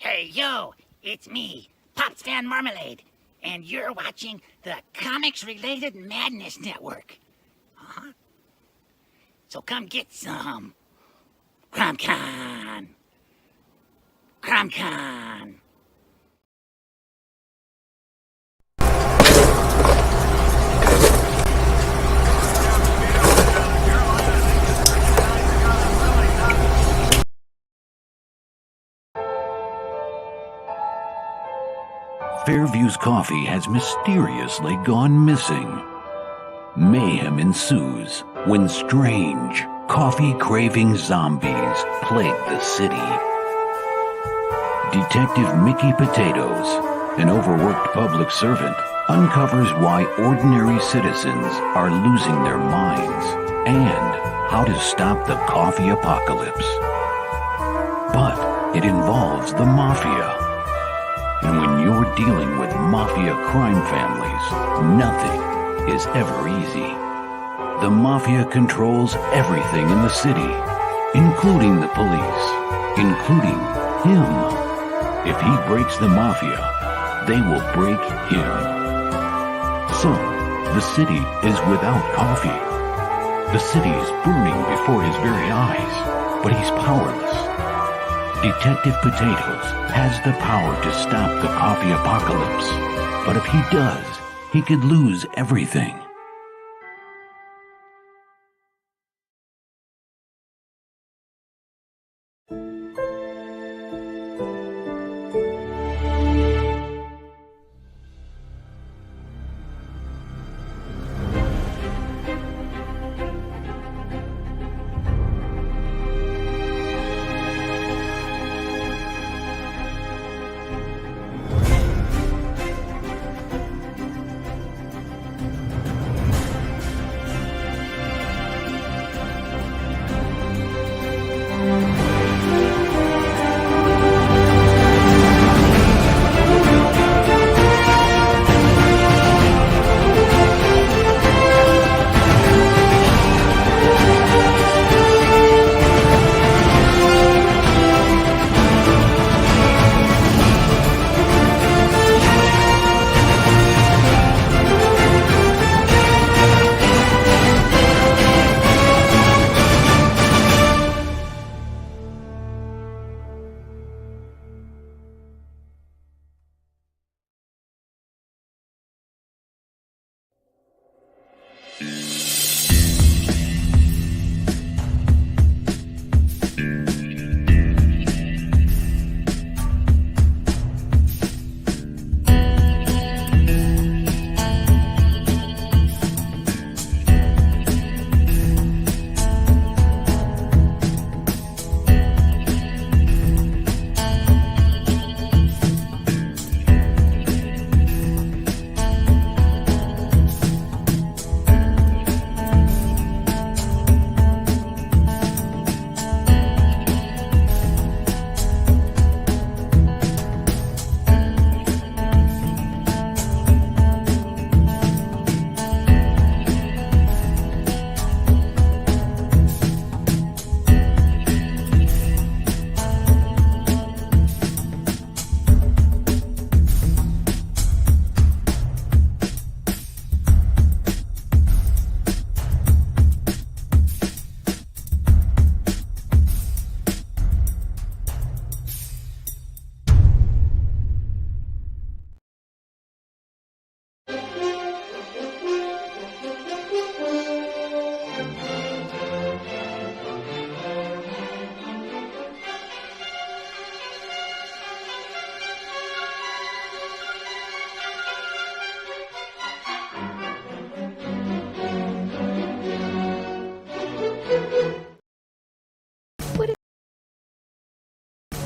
Hey, yo, it's me, Pops Van Marmalade, and you're watching the Comics-Related Madness Network. Uh-huh. So come get some. CromCon. CromCon. Fairview's coffee has mysteriously gone missing. Mayhem ensues when strange, coffee-craving zombies plague the city. Detective Mickey Potatoes, an overworked public servant, uncovers why ordinary citizens are losing their minds and how to stop the coffee apocalypse. But it involves the mafia. And when you're dealing with mafia crime families, nothing is ever easy. The mafia controls everything in the city, including the police, including him. If he breaks the mafia, they will break him. So, the city is without coffee. The city is burning before his very eyes, but he's powerless. Detective Potatoes has the power to stop the coffee apocalypse, but if he does, he could lose everything.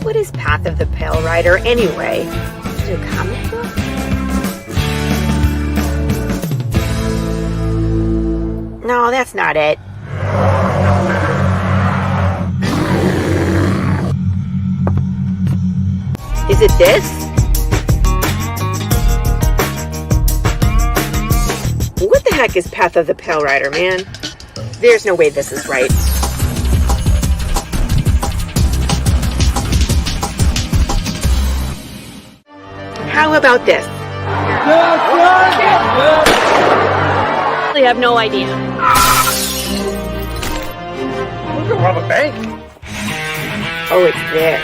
What is Path of the Pale Rider anyway? Is it a comic book? No, that's not it. Is it this? What the heck is Path of the Pale Rider, man? There's no way this is right. How about this? I have no idea. We can rob a bank. Oh, it's this.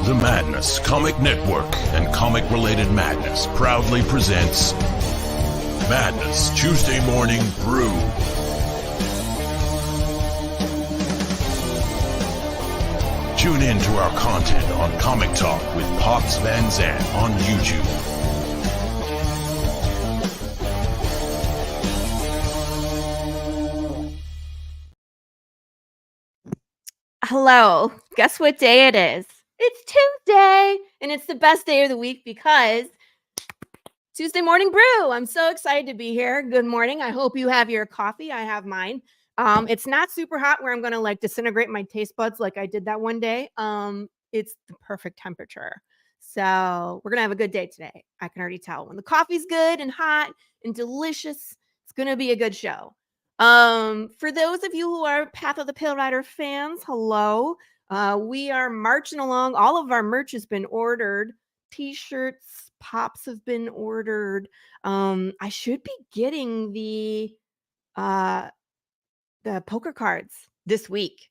The Madness Comic Network and Comic Related Madness proudly presents Madness Tuesday Morning Brew. Tune in to our content on Comic Talk with Pops Van Zandt on YouTube. Hello. Guess what day it is? It's Tuesday, and it's the best day of the week because Tuesday Morning Brew. I'm so excited to be here. Good morning. I hope you have your coffee. I have mine. It's not super hot where I'm going to like disintegrate my taste buds like I did that one day. It's the perfect temperature. So we're going to have a good day today. I can already tell. When the coffee's good and hot and delicious, it's going to be a good show. For those of you who are Path of the Pale Rider fans, hello. We are marching along. All of our merch has been ordered. T-shirts, pops have been ordered. I should be getting the poker cards this week.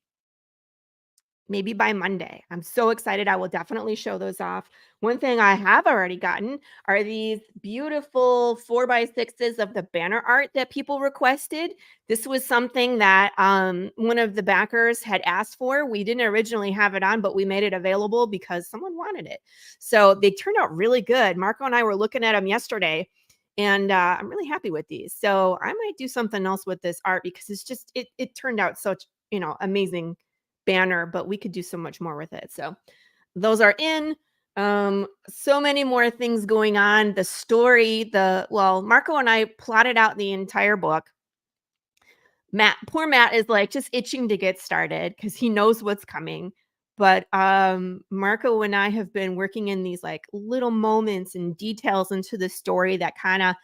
Maybe by Monday. I'm so excited. I will definitely show those off. One thing I have already gotten are these beautiful 4x6s of the banner art that people requested. This was something that one of the backers had asked for. We didn't originally have it on, but we made it available because someone wanted it. So they turned out really good. Marco and I were looking at them yesterday, and I'm really happy with these. So I might do something else with this art because it's just, it turned out such, amazing banner, but we could do so much more with it. So those are in. So many more things going on. The story, Marco and I plotted out the entire book. Poor Matt is like just itching to get started because he knows what's coming. But Marco and I have been working in these like little moments and details into the story that kind of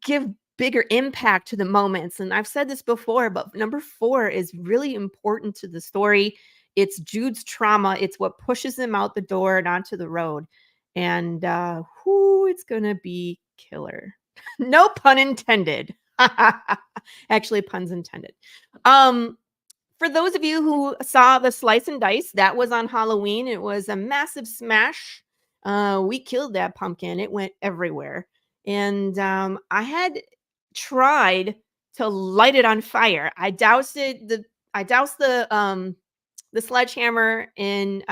give bigger impact to the moments. And I've said this before, but number 4 is really important to the story. It's Jude's trauma. It's what pushes him out the door and onto the road. And it's going to be killer. No pun intended. Actually, puns intended. For those of you who saw the Slice and Dice, that was on Halloween. It was a massive smash. We killed that pumpkin. It went everywhere. And I had tried to light it on fire. I doused the sledgehammer in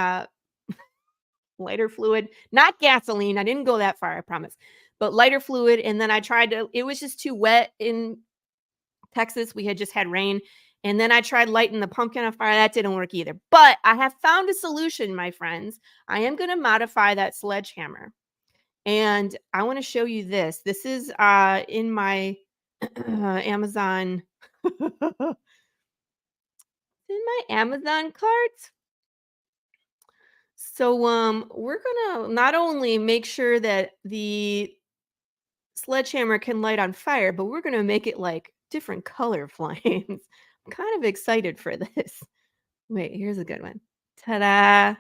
lighter fluid, not gasoline. I didn't go that far, I promise, but lighter fluid. And then I tried to, it was just too wet in Texas. We had just had rain. And then I tried lighting the pumpkin on fire. That didn't work either. But I have found a solution, my friends. I am going to modify that sledgehammer. And I want to show you this. This is in my Amazon. In my Amazon cart. So we're going to not only make sure that the sledgehammer can light on fire, but we're going to make it like different color flames. I'm kind of excited for this. Wait, here's a good one. Ta-da.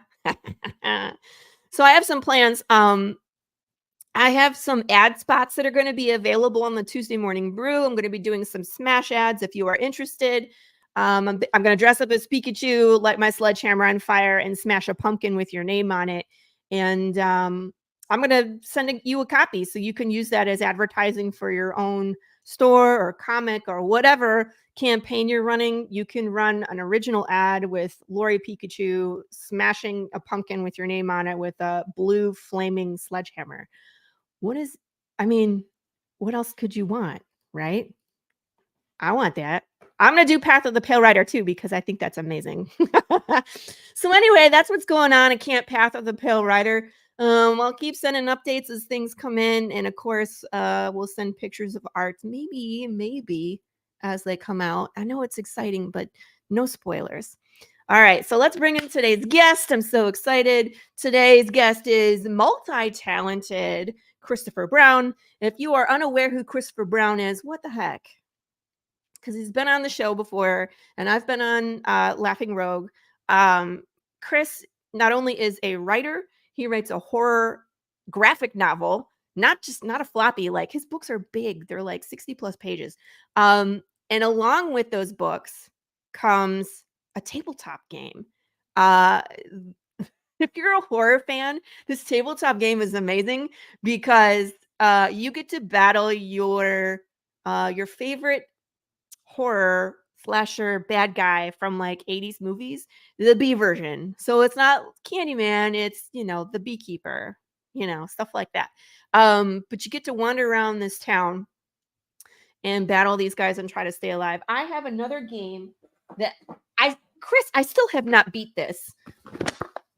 So I have some plans. I have some ad spots that are going to be available on the Tuesday Morning Brew. I'm going to be doing some smash ads if you are interested. I'm going to dress up as Pikachu, light my sledgehammer on fire, and smash a pumpkin with your name on it. And I'm going to send you a copy so you can use that as advertising for your own store or comic or whatever campaign you're running. You can run an original ad with Laurie Pikachu smashing a pumpkin with your name on it with a blue flaming sledgehammer. What else could you want, right? I want that. I'm going to do Path of the Pale Rider too, because I think that's amazing. So anyway, that's what's going on at Camp Path of the Pale Rider. I'll keep sending updates as things come in. And of course, we'll send pictures of art, maybe as they come out. I know it's exciting, but no spoilers. All right, so let's bring in today's guest. I'm so excited. Today's guest is multi-talented Christopher Brown. If you are unaware who Christopher Brown is, what the heck? Because he's been on the show before, and I've been on Laughing Rogue. Chris not only is a writer, he writes a horror graphic novel, not a floppy. Like, his books are big; they're like 60 plus pages. And along with those books comes a tabletop game. If you're a horror fan, this tabletop game is amazing because you get to battle your favorite horror slasher bad guy from like 80s movies, the B version. So it's not Candyman, it's, the beekeeper, stuff like that. But you get to wander around this town and battle these guys and try to stay alive. I have another game that Chris, I still have not beat this.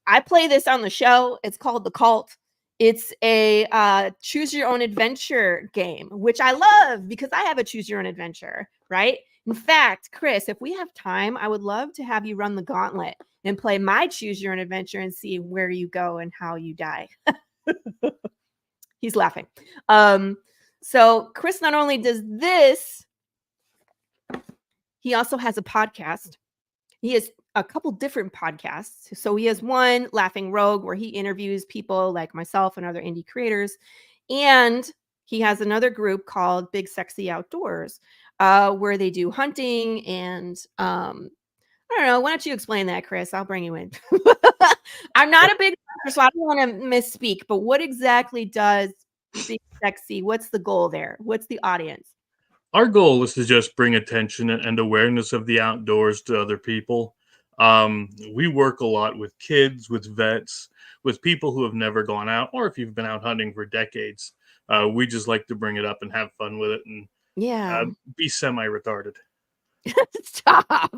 I play this on the show. It's called The Cult. It's a choose your own adventure game, which I love because I have a choose your own adventure, right? In fact, Chris, if we have time, I would love to have you run the gauntlet and play my choose your own adventure and see where you go and how you die. He's laughing. So Chris not only does this, he also has a podcast. He has a couple different podcasts. So he has one, Laughing Rogue, where he interviews people like myself and other indie creators. And he has another group called Big Sexy Outdoors, where they do hunting. And I don't know. Why don't you explain that, Chris? I'll bring you in. I'm not a big hunter, so I don't want to misspeak. But what exactly does Big Sexy? What's the goal there? What's the audience? Our goal is to just bring attention and awareness of the outdoors to other people. We work a lot with kids, with vets, with people who have never gone out, or if you've been out hunting for decades. We just like to bring it up and have fun with it and be semi-retarded. Stop.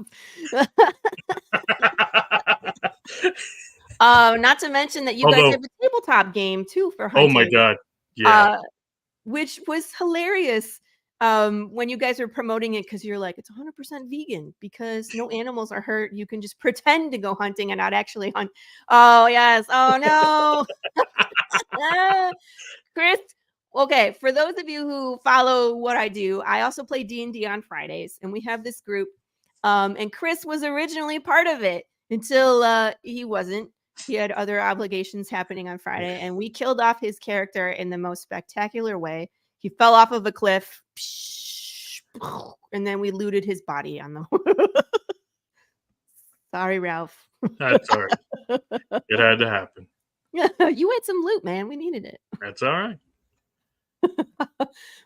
Not to mention that you guys have a tabletop game too for hunting. Oh my God. Yeah. Which was hilarious. When you guys are promoting it, because you're like, it's 100% vegan because no animals are hurt. You can just pretend to go hunting and not actually hunt. Oh, yes. Oh, no. Chris, okay, for those of you who follow what I do, I also play D&D on Fridays, and we have this group. And Chris was originally part of it until he wasn't. He had other obligations happening on Friday, and we killed off his character in the most spectacular way. He fell off of a cliff, and then we looted his body on the. Sorry, Ralph. That's all right. It had to happen. You had some loot, man. We needed it. That's all right.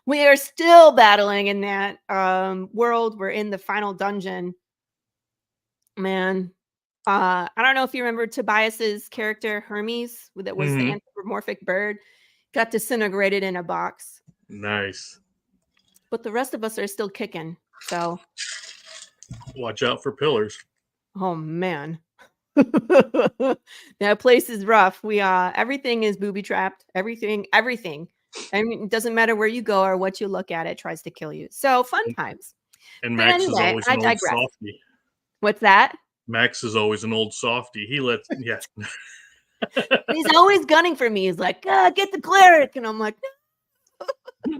We are still battling in that world. We're in the final dungeon. Man. I don't know if you remember Tobias's character, Hermes, that was the anthropomorphic bird, got disintegrated in a box. Nice. But the rest of us are still kicking. So watch out for pillars. Oh man. That place is rough. We everything is booby trapped. Everything. I mean, it doesn't matter where you go or what you look at, it tries to kill you. So fun times. And Max is always an old softie. What's that? Max is always an old softie. He lets He's always gunning for me. He's like, get the cleric. And I'm like, no.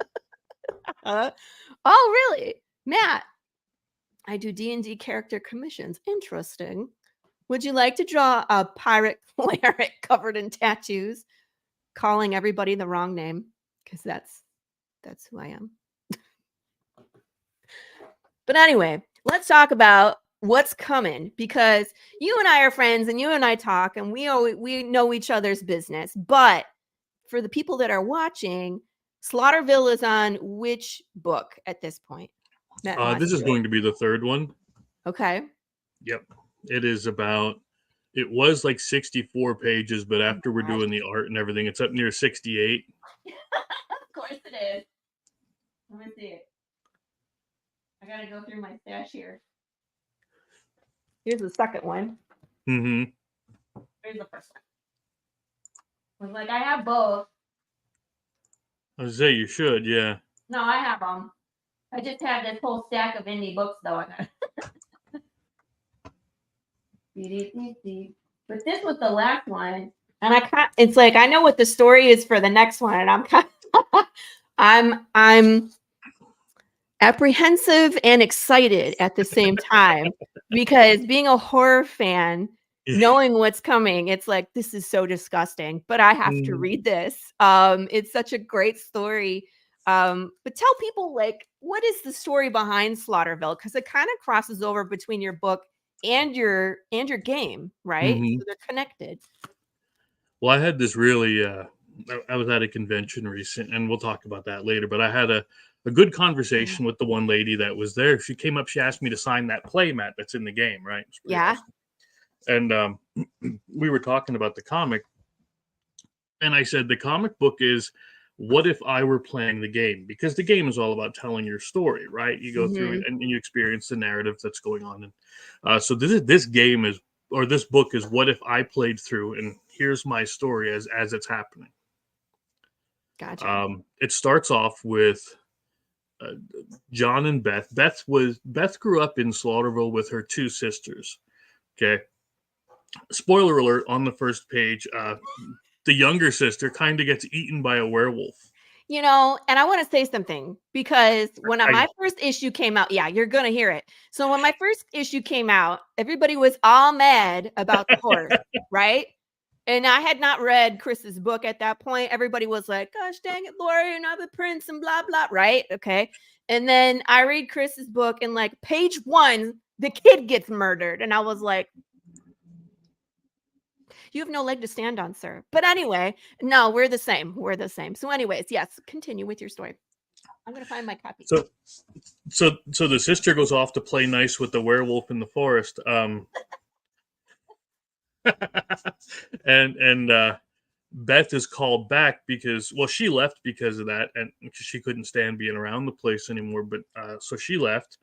Oh, really? Matt, I do D&D character commissions. Interesting. Would you like to draw a pirate cleric covered in tattoos, calling everybody the wrong name? Because that's who I am. But anyway, let's talk about what's coming, because you and I are friends and you and I talk and we know each other's business. But for the people that are watching, Slaughterville is on which book at this point? This is going to be the third one. Okay. Yep. It was like 64 pages, but after we're doing the art and everything, it's up near 68. Of course it is. Let me see it. I gotta go through my stash here. Here's the second one. Mm-hmm. Here's the first one. I was like, I have both. I was say you should, yeah. No, I have them. I just have this whole stack of indie books, though. But this was the last one, and it's like I know what the story is for the next one, and I'm kind I'm apprehensive and excited at the same time because being a horror fan, knowing what's coming, it's like, this is so disgusting, but I have to read this. It's such a great story. But tell people, like, what is the story behind Slaughterville? Because it kind of crosses over between your book and your game, right? So they're connected. Well, I had this really I was at a convention recent, and we'll talk about that later, but I had a good conversation with the one lady that was there. She came up, she asked me to sign that play mat that's in the game, right? Yeah. Awesome. And we were talking about the comic, and I said the comic book is what if I were playing the game? Because the game is all about telling your story, right? You go through it and you experience the narrative that's going on. And so this game is, or this book is, what if I played through and here's my story as it's happening. Gotcha. It starts off with John and Beth. Beth grew up in Slaughterville with her two sisters. Okay. Spoiler alert on the first page. The younger sister kind of gets eaten by a werewolf. You know, and I want to say something because when my first issue came out, yeah, you're going to hear it. So when my first issue came out, everybody was all mad about the horse, right? And I had not read Chris's book at that point. Everybody was like, gosh, dang it, Laurie, you're not the prince and blah, blah, right? Okay. And then I read Chris's book and like page 1, the kid gets murdered. And I was like, you have no leg to stand on, sir. But anyway, no, we're the same. We're the same. So anyways, yes, continue with your story. I'm going to find my copy. So the sister goes off to play nice with the werewolf in the forest. and Beth is called back because, well, she left because of that, and she couldn't stand being around the place anymore. But so she left.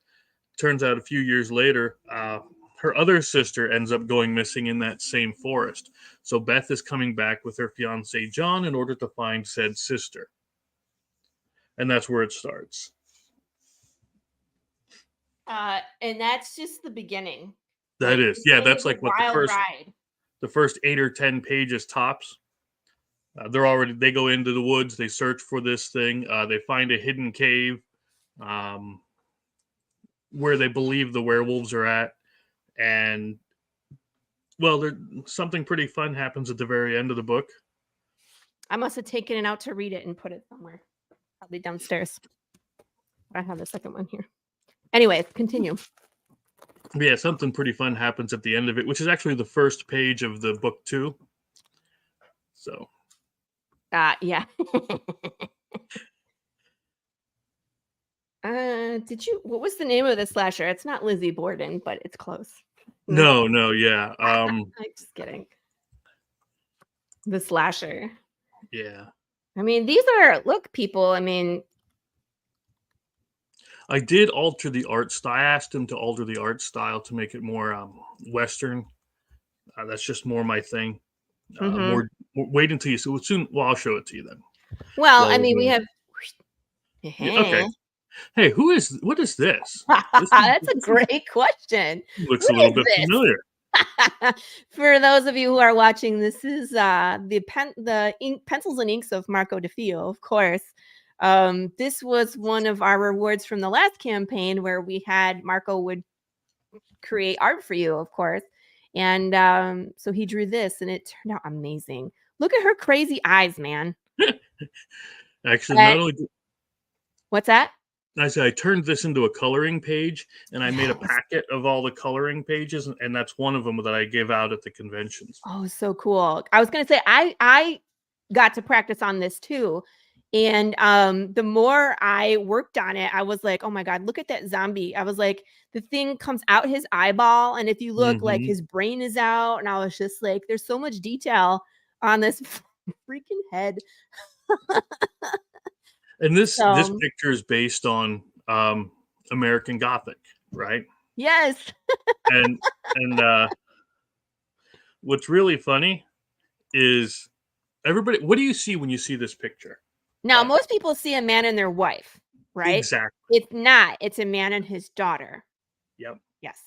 Turns out a few years later, her other sister ends up going missing in that same forest. So Beth is coming back with her fiance John in order to find said sister, and that's where it starts. And that's just the beginning. That is, yeah, that's like what ride. The first 8 or 10 pages tops. They go into the woods, they search for this thing, they find a hidden cave where they believe the werewolves are at, and well, something pretty fun happens at the very end of the book. I must have taken it out to read it and put it somewhere, probably downstairs. I have the second one here. Anyways, continue. Yeah, something pretty fun happens at the end of it, which is actually the first page of the book 2. So. Yeah. What was the name of the slasher? It's not Lizzie Borden, but it's close. No, yeah. I'm just kidding. The slasher. Yeah. I mean, look, people, I mean, I did alter the art style. I asked him to alter the art style to make it more Western. That's just more my thing. Wait until you see it soon. Well, I'll show it to you then. Well, I mean, we have. Okay. Hey, what is this? That's a great question. Looks a little bit familiar. For those of you who are watching, this is the pencils and inks of Marco DeFio, of course. This was one of our rewards from the last campaign where we had Marco would create art for you, of course. And so he drew this and it turned out amazing. Look at her crazy eyes, man. Actually, not only. What's that? I said I turned this into a coloring page and I made a packet of all the coloring pages, and that's one of them that I give out at the conventions. Oh, so cool. I was going to say, I got to practice on this too. And the more I worked on it, I was like, oh my God, look at that zombie. I was like, the thing comes out his eyeball. And if you look, like his brain is out. And I was just like, there's so much detail on this freaking head. And this picture is based on American Gothic, right? Yes. and what's really funny is everybody, what do you see when you see this picture? Now, most people see a man and their wife, right? Exactly. It's not. It's a man and his daughter. Yep. Yes.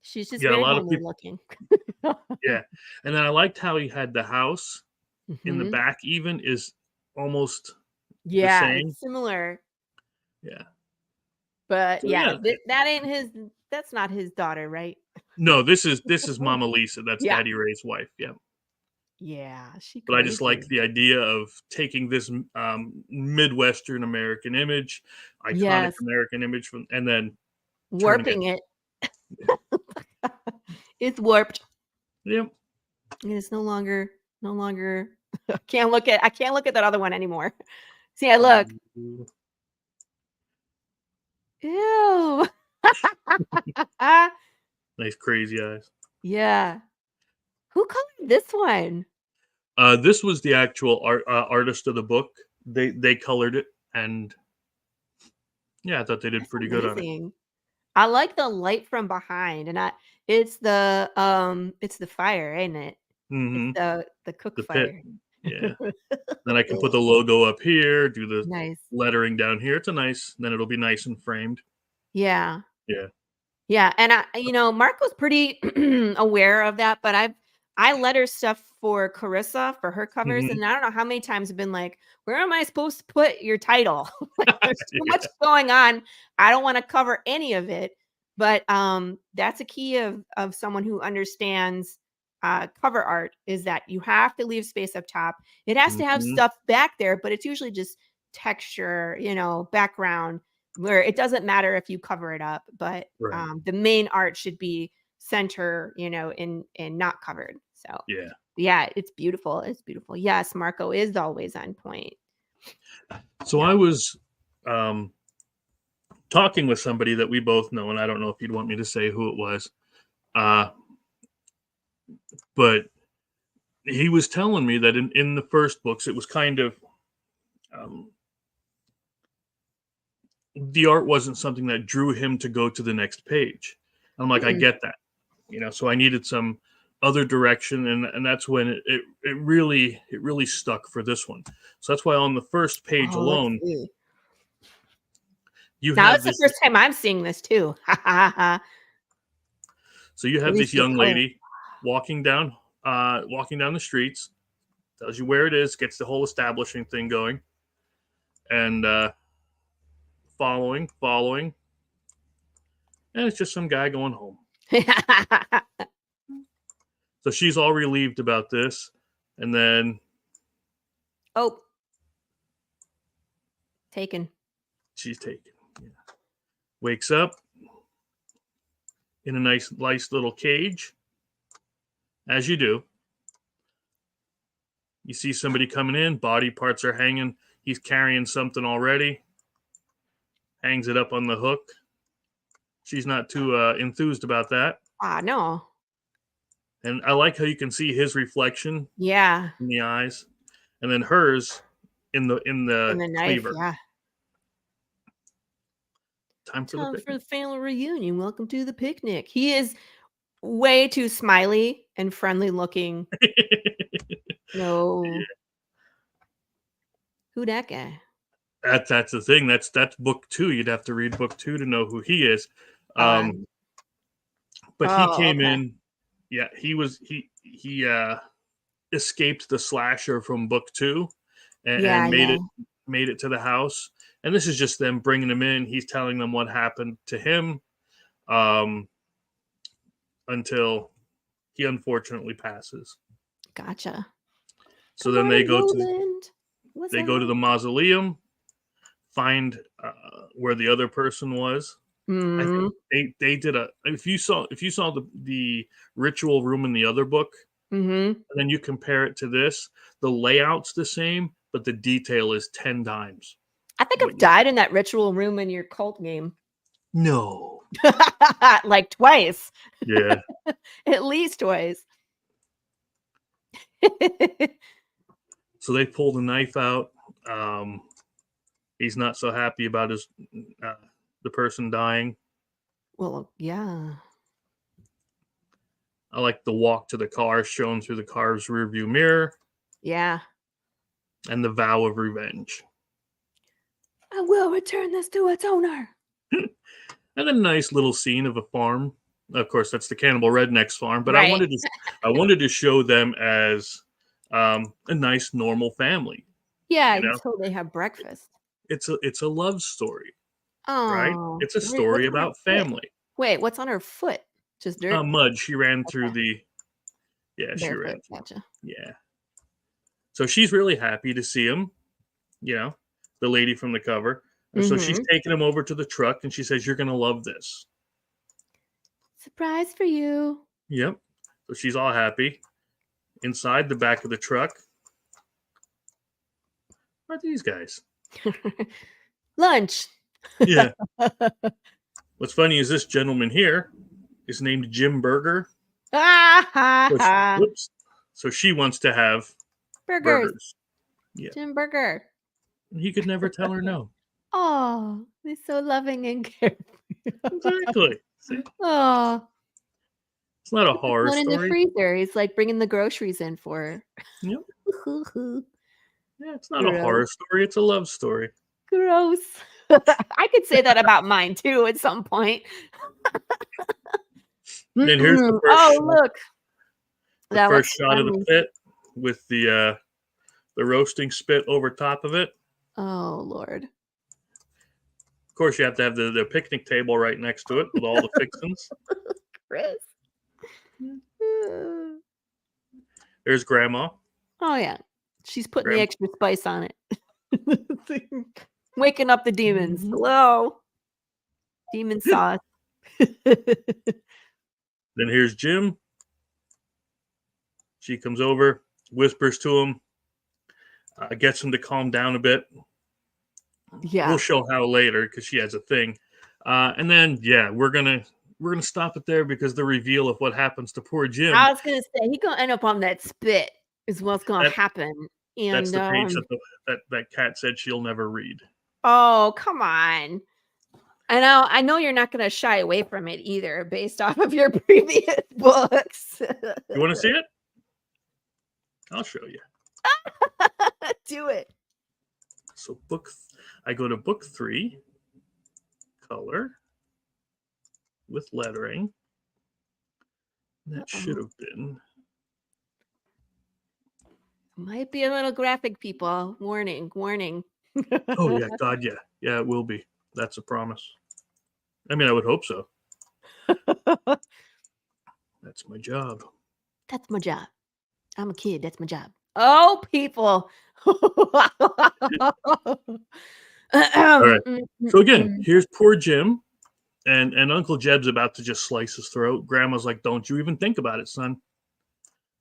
She's just very homely looking. Yeah. And then I liked how he had the house in the back even is almost Yeah, same. it's similar. Yeah. But So, yeah, yeah. that ain't his. That's not his daughter, right? No, this is Mama Lisa. That's Yeah. Daddy Ray's wife. Yeah. Yeah, she But I just like crazy. the idea of taking this Midwestern American image, iconic Yes, American image, and then turning it. warping it. It's warped. Yep. And it's no longer. I can't look at that other one anymore. See, I look. Ew. Nice crazy eyes. Yeah. Who colored this one? This was the actual artist of the book. They colored it, and yeah, I thought they did pretty good on it. Amazing. I like the light from behind, and it's the fire, ain't it? Mm-hmm. It's the cook The fire. pit. Yeah. Then I can put the logo up here, do the Nice. lettering down here. It's a nice. Then it'll be nice and framed. Yeah. Yeah. Yeah, and Marco's pretty aware of that, but I letter stuff for Carissa for her covers, Mhm. and I don't know how many times I've been like, where am I supposed to put your title? Like, there's too much going on. I don't want to cover any of it. But that's a key of someone who understands cover art, is that you have to leave space up top. It has to have Mhm. stuff back there, but it's usually just texture, background, where it doesn't matter if you cover it up, but Right. the main art should be center, in not covered. So Yeah. it's beautiful. It's beautiful. Yes, Marco is always on point. So I was talking with somebody that we both know, and I don't know if you'd want me to say who it was, but he was telling me that in the first books, it was kind of the art wasn't something that drew him to go to the next page. I'm like, I get that, so I needed some other direction, and that's when it really stuck for this one. So that's why on the first page alone, you now have it's this. the first time I'm seeing this too. So you have this young lady walking down the streets, tells you where it is, gets the whole establishing thing going, and following, and it's just some guy going home. So she's all relieved about this, and then taken. She's taken. Yeah. Wakes up in a nice little cage, as you do. You see somebody coming in, body parts are hanging. He's carrying something already. Hangs it up on the hook. She's not too enthused about that. No. And I like how you can see his reflection. Yeah. In the eyes, and then hers in the knife. cleaver. Yeah. Time for the family reunion. Welcome to the picnic. He is way too smiley and friendly looking. No. Yeah. Who that guy? That's the thing. That's book 2. You'd have to read book 2 to know who he is. But he came in. Yeah, he escaped the slasher from book 2 and made it to the house. And this is just them bringing him in. He's telling them what happened to him until he unfortunately passes. Gotcha. So then they go to the mausoleum, find where the other person was. I think they did if you saw the ritual room in the other book, and then you compare it to this, the layout's the same, but the detail is 10 times. I think I've died in that ritual room in your cult game. No. Like twice. Yeah. At least twice. So they pull the knife out. He's not so happy about the person dying. Well, yeah. I like the walk to the car shown through the car's rearview mirror. Yeah. And the vow of revenge. I will return this to its owner. And a nice little scene of a farm. Of course, that's the Cannibal Rednecks farm. But right. I wanted to show them as a nice, normal family. Yeah, You know, until they have breakfast. it's a love story, right? Oh, It's a story about family. Wait, what's on her foot? Just dirt? Mud. She ran through Okay. the. Yeah, she Barefoot. ran through. Gotcha. Yeah. So she's really happy to see him. You know, the lady from the cover. And so she's taking him over to the truck, and she says, "You're gonna love this." Surprise for you. Yep. So she's all happy. Inside the back of the truck are these guys. Lunch. Yeah. What's funny is this gentleman here is named Jim Burger. Whoops. So she wants to have burgers. Yeah. Jim Burger. He could never tell her no. Oh, he's so loving and caring. Exactly. See? Oh, It's not a horror one in the story. freezer. He's like bringing the groceries in for her. Yep. Yeah, it's not Gross. a horror story. It's a love story. Gross. I could say that about mine too at some point. And then here's the first Oh, shot, look. the first shot of the pit with the roasting spit over top of it. Oh, Lord. Of course, you have to have the picnic table right next to it with all the fixings. Chris. There's Grandma. Oh, yeah. She's putting the extra spice on it. Waking up the demons. Hello. Demon sauce. Then here's Jim. She comes over, whispers to him, gets him to calm down a bit. Yeah. We'll show how later because she has a thing. And then, yeah, we're gonna stop it there because the reveal of what happens to poor Jim. I was gonna say he's gonna end up on that spit is what's gonna happen. And that's the page that Kat said she'll never read. Oh, come on. I know you're not gonna shy away from it either, based off of your previous books. You want to see it? I'll show you. Do it. So I go to book 3, color with lettering. That should have been. Might be a little graphic, people. Warning, warning. Oh yeah, God, yeah. Yeah, it will be. That's a promise. I mean, I would hope so. That's my job. That's my job. I'm a kid. That's my job. Oh, people. All right. So again, here's poor Jim, and Uncle Jeb's about to just slice his throat. Grandma's like, "Don't you even think about it, son."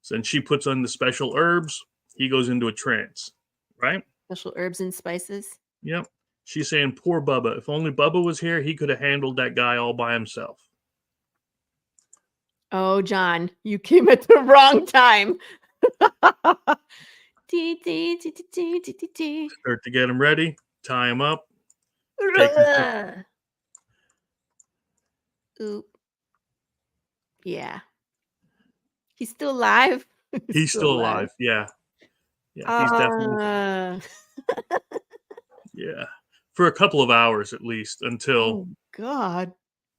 So then she puts on the special herbs. He goes into a trance, right? Special herbs and spices. Yep. She's saying, "Poor Bubba. If only Bubba was here, he could have handled that guy all by himself." Oh, John, you came at the wrong time. Start to get him ready, tie him up. Oop. Yeah. He's still alive. He's still alive. Yeah. Yeah, he's definitely. Yeah. For a couple of hours at least until God.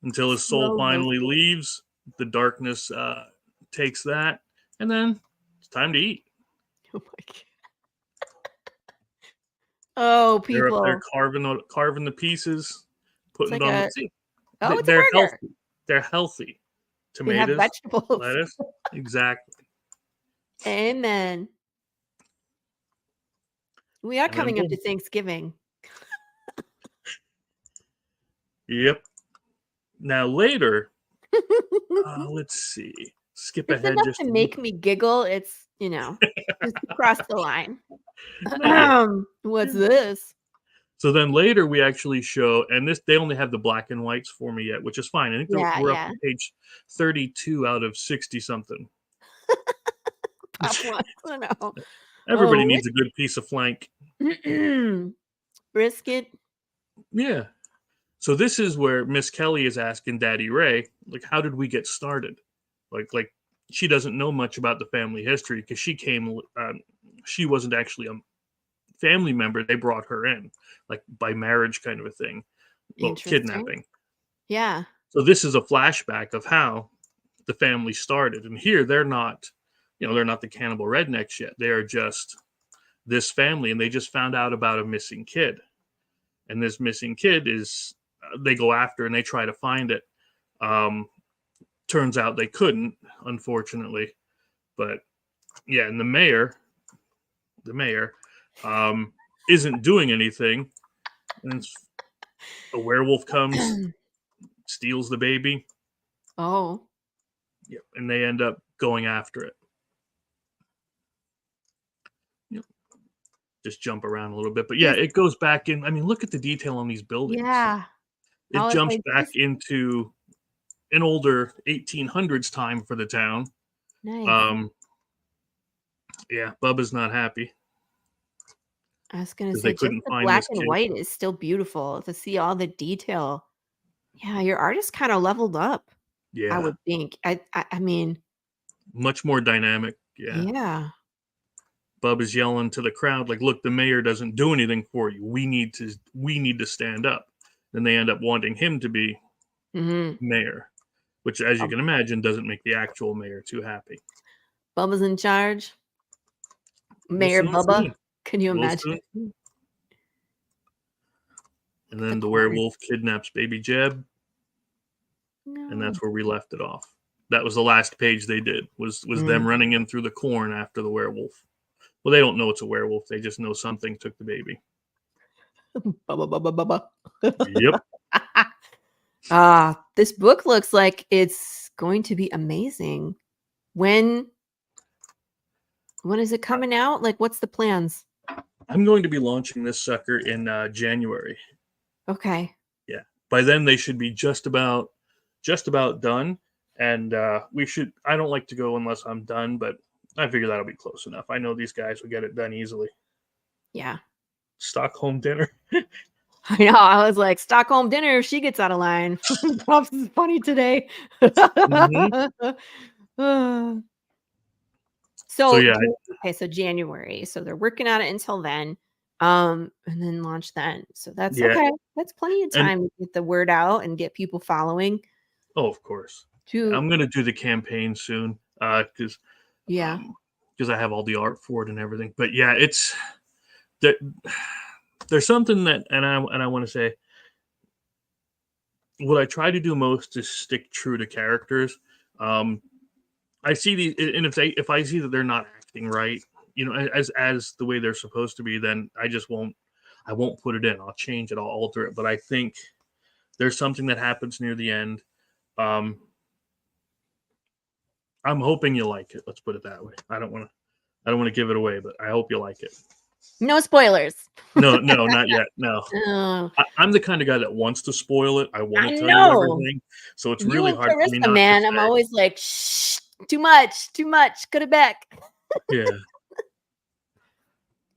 Until his soul finally leaves. The darkness takes that, and then it's time to eat. Oh my God. Oh, people. They're carving the pieces, putting it on the seat. Oh, it's they're a burger. healthy. They're healthy. They have Tomatoes, vegetables. lettuce. Exactly. Amen. We are And then coming up to boom. Thanksgiving. Yep. Now later, let's see. Skip It's ahead enough just to a make me giggle. It's, just across the line. What's this? So then later we actually show, and they only have the black and whites for me yet, which is fine. I think we're up to page 32 out of 60 something. Pop wants to know. Everybody needs a good piece of flank. Brisket. Yeah. So this is where Miss Kelly is asking Daddy Ray, like, how did we get started? Like she doesn't know much about the family history because she came. She wasn't actually a family member. They brought her in, like by marriage, kind of a thing. Well, kidnapping. Yeah. So this is a flashback of how the family started, and here they're not the cannibal rednecks yet. They are just this family, and they just found out about a missing kid. And this missing kid is, they go after and they try to find it. Turns out they couldn't, unfortunately. But yeah, and the mayor isn't doing anything. And a werewolf comes, steals the baby. Oh. Yep, and they end up going after it. Yep. Just jump around a little bit. But yeah, it goes back in. I mean, look at the detail on these buildings. Yeah. It jumps back into an older 1800s time for the town. Nice. Yeah, Bubba's not happy. I was gonna say, They just couldn't the find black this and kid. white is still beautiful to see all the detail. Yeah, your artist kind of leveled up. I Yeah, would think. I mean, much more dynamic. Yeah. yeah. Bub is yelling to the crowd, like, look, the mayor doesn't do anything for you. We need to stand up. Then they end up wanting him to be mayor, which, as you can imagine, doesn't make the actual mayor too happy. Bubba's in charge. We'll Mayor soon Bubba. see. Can you We'll imagine? soon. And then the werewolf kidnaps baby Jeb, and that's where we left it off. That was the last page they did, was them running in through the corn after the werewolf. Well, they don't know it's a werewolf. They just know something took the baby. Bubba. Yep. This book looks like it's going to be amazing. When is it coming out? Like, what's the plans? I'm going to be launching this sucker in January. Okay. Yeah. By then they should be just about done. And I don't like to go unless I'm done, but I figure that'll be close enough. I know these guys will get it done easily. Yeah. Stockholm dinner. I know. I was like, Stockholm dinner if she gets out of line. Pops is funny today. So yeah. Okay, so January. So they're working on it until then. And then launch then. So that's okay. That's plenty of time to get the word out and get people following. Oh, of course. I'm gonna do the campaign soon. Because I have all the art for it and everything. But yeah, it's that there's something that and I want to say what I try to do most is stick true to characters. I see these, and if I see that they're not acting right, as the way they're supposed to be, then I won't put it in. I'll change it, I'll alter it. But I think there's something that happens near the end. I'm hoping you like it. Let's put it that way. I don't want to give it away, but I hope you like it. No spoilers. No, not yet. No. I'm the kind of guy that wants to spoil it. I want to tell you everything. So it's really hard for me not man, to I'm always like, shh, too much. Cut it back. Yeah.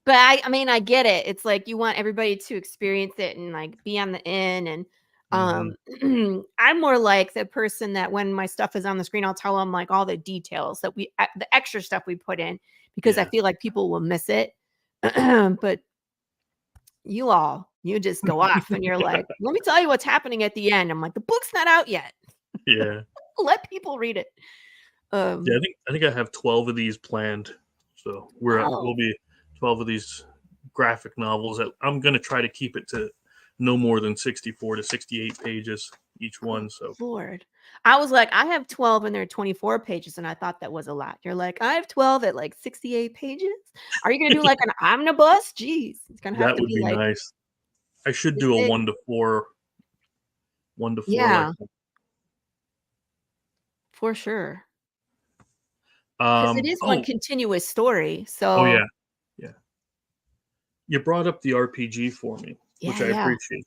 But I mean, I get it. It's like you want everybody to experience it and like be on the in. And I'm more like the person that when my stuff is on the screen, I'll tell them like all the details that the extra stuff we put in, because I feel like people will miss it. But you just go off and you're like, let me tell you what's happening at the end. I'm like, the book's not out yet. Yeah. Let people read it. I think I have 12 of these planned. So we'll be 12 of these graphic novels that I'm going to try to keep it to no more than 64 to 68 pages each one. So Lord, I was like, I have 12 and they're 24 pages. And I thought that was a lot. You're like, I have 12 at like 68 pages. Are you going to do like an omnibus? Jeez. It's going to have that to would be be like, nice. I should do a 1 to 4. 1 to 4. Yeah. Like for sure. Because it is one continuous story. So yeah. You brought up the RPG for me, which I appreciate.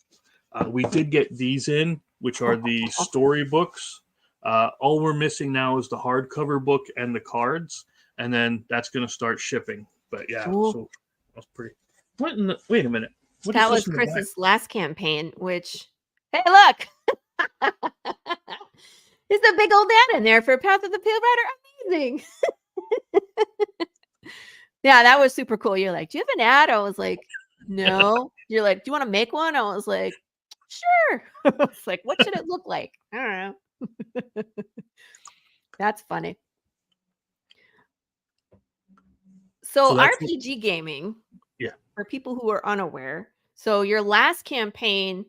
We did get these in, which are the story books. All we're missing now is the hardcover book and the cards, and then that's going to start shipping. But yeah, so that's pretty. Wait a minute. That was Chris's last campaign, which, hey, look. There's a big old ad in there for Path of the Pale Rider. Amazing. Yeah, that was super cool. You're like, do you have an ad? I was like, no. You're like, do you want to make one? I was like, sure. I was like, what should it look like? I don't know. That's funny. So RPG gaming. for people who are unaware. So your last campaign,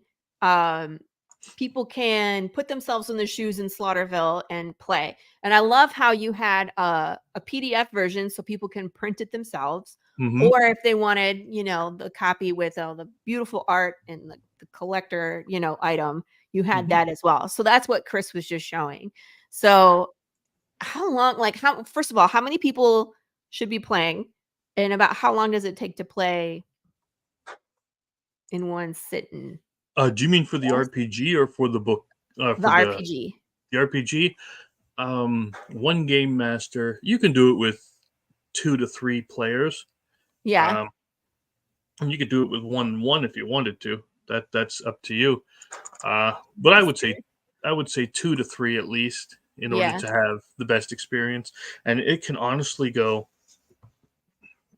people can put themselves in the shoes in Slaughterville and play. And I love how you had a PDF version so people can print it themselves. Mhm. Or if they wanted, the copy with the beautiful art and the collector, item, you had Mhm. that as well. So that's what Chris was just showing. So how long, first of all, how many people should be playing? And about how long does it take to play in one sitting? Do you mean for the RPG or for the book? The For RPG. the RPG, one game master. You can do it with 2 to 3 players. Yeah. And you could do it with one if you wanted to. That's up to you. But I would say 2 to 3 at least in order Yeah. to have the best experience. And it can honestly go.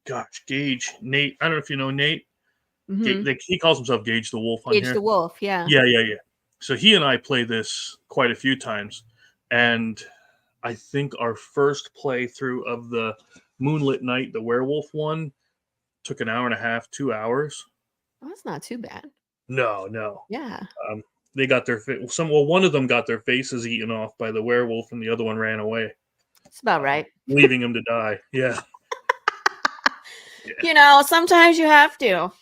Gosh, Gage, Nate. I don't know if you know Nate. Mhm. He calls himself Gage the Wolf on Gage here. the Wolf, yeah. Yeah. So he and I play this quite a few times, and I think our first playthrough of the Moonlit Night, the werewolf one, took an hour and a half, 2 hours. Oh, that's not too bad. No. Yeah. They got their one of them got their faces eaten off by the werewolf, and the other one ran away, It's about right. leaving him to die. Yeah. Sometimes you have to.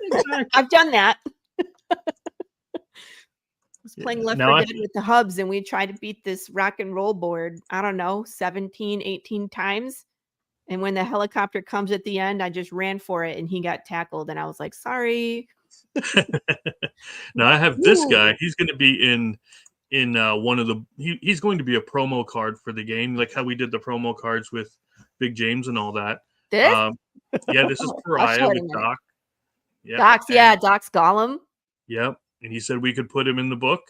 Exactly. I've done that. I was playing Left Now 4 Dead with the hubs, and we tried to beat this rock and roll board, I don't know, 17, 18 times. And when the helicopter comes at the end, I just ran for it, and he got tackled, and I was like, sorry. Now I have this guy. Ooh. He's going to be in one of the. He's going to be a promo card for the game, like how we did the promo cards with Big James and all that. This? Yeah, this is I'll Pariah show it in with a minute. Doc. Yep. Doc's, Doc's Gollum. Yep, and he said we could put him in the book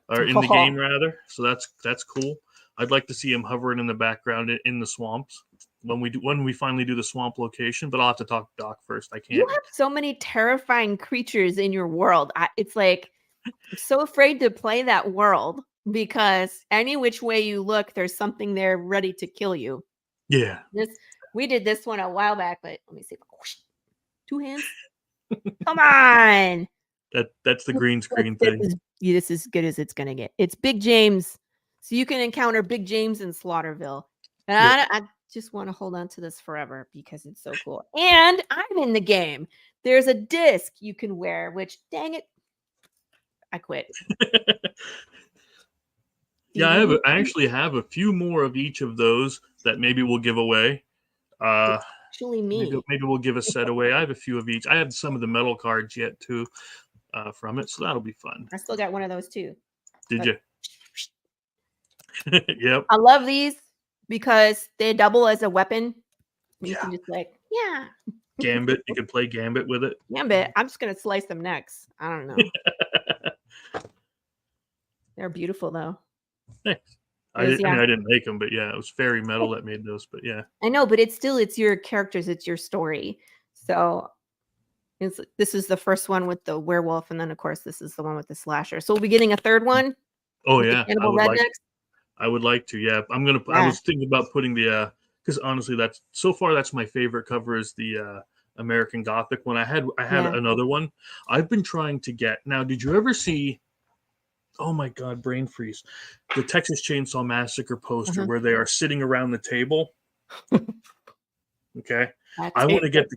or in the game rather. So that's cool. I'd like to see him hovering in the background in the swamps when we finally do the swamp location. But I'll have to talk to Doc first. I can't. You have so many terrifying creatures in your world. It's like I'm so afraid to play that world because any which way you look, there's something there ready to kill you. Yeah. We did this one a while back, but let me see. 2 hands. Come on. That's the green screen thing. This is as good as it's gonna get. It's Big James, so you can encounter Big James in Slaughterville, and I just want to hold on to this forever because it's so cool. And I'm in the game. There's a disc you can wear, which dang it, I quit. Yeah, I actually have a few more of each of those that maybe we'll give away. Actually, me. Maybe we'll give a set away. I have a few of each. I have some of the metal cards yet too from it, so that'll be fun. I still got one of those too. Did you? Yep. I love these because they double as a weapon. You Yeah. can just Gambit. You can play Gambit with it. Gambit. I'm just gonna slice them necks. I don't know. They're beautiful though. Thanks. I didn't make them, but yeah, it was Fairy Metal that made those. But yeah, I know, but it's your characters, it's your story. So this is the first one with the werewolf, and then of course this is the one with the slasher. So we'll be getting a third one. Oh yeah, I would like to. Yeah, I was thinking about putting the because honestly, that's my favorite cover is the American Gothic one. I had another one. I've been trying to get. Now, did you ever see? Oh my God, brain freeze! The Texas Chainsaw Massacre poster where they are sitting around the table. Okay, I want to get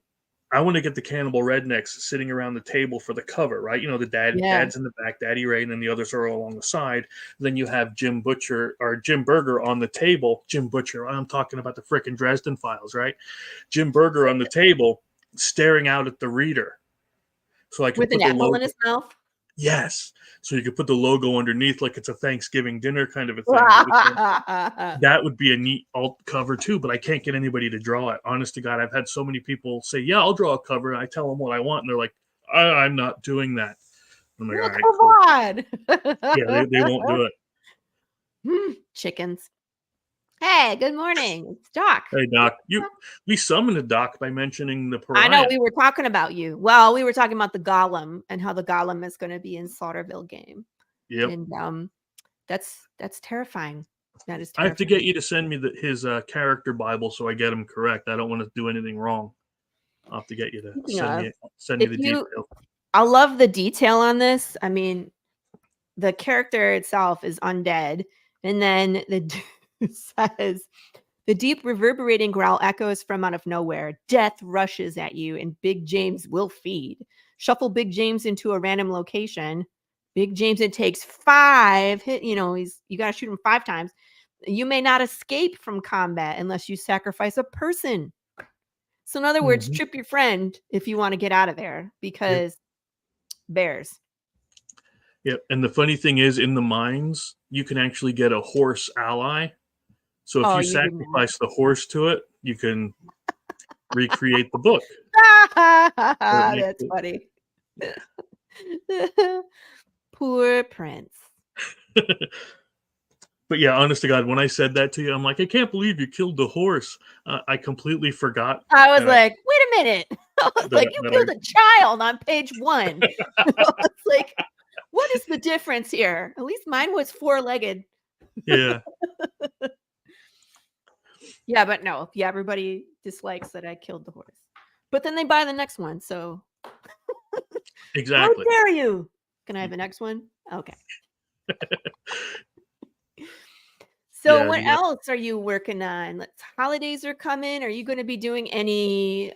the Cannibal Rednecks sitting around the table for the cover, right? The dad's in the back, Daddy Ray, and then the others are all along the side. Then you have Jim Burger on the table. Jim Butcher, I'm talking about the frickin' Dresden Files, right? Jim Burger on the table, staring out at the reader. So I can with an apple in his mouth. Yes. So you could put the logo underneath like it's a Thanksgiving dinner kind of a thing. That would be a neat alt cover too, but I can't get anybody to draw it. Honest to God, I've had so many people say, yeah, I'll draw a cover. And I tell them what I want. And they're like, I'm not doing that. I'm like, all right, come on. Yeah, they won't do it. Chickens. Hey, good morning. It's Doc. Hey, Doc. We summoned a Doc by mentioning the Pariah. I know we were talking about you. Well, we were talking about the Golem and how the Golem is going to be in Slaughterville game. Yep. And that's terrifying. That is terrifying. I have to get you to send me his character Bible so I get him correct. I don't want to do anything wrong. I'll have to get you to Speaking send of, you if the you, detail. I love the detail on this. I mean, the character itself is undead, and then says the deep reverberating growl echoes from out of nowhere. Death rushes at you, and Big James will feed. Shuffle Big James into a random location. Big James, it takes 5 hit. You know, you got to shoot him 5 times. You may not escape from combat unless you sacrifice a person. So in other words, trip your friend if you want to get out of there, because bears. Yep. And the funny thing is, in the mines, you can actually get a horse ally. So if you sacrifice the horse to it, you can recreate the book. That's funny. Poor Prince. But yeah, honest to God, when I said that to you, I'm like, I can't believe you killed the horse. I completely forgot. I was like, wait a minute. I was like, you killed a child on page 1. It's like, what is the difference here? At least mine was 4-legged. Yeah. Yeah, but no. Yeah, everybody dislikes that I killed the horse. But then they buy the next one, so. Exactly. How dare you? Can I have the next one? Okay. So what else are you working on? Holidays are coming. Are you going to be doing any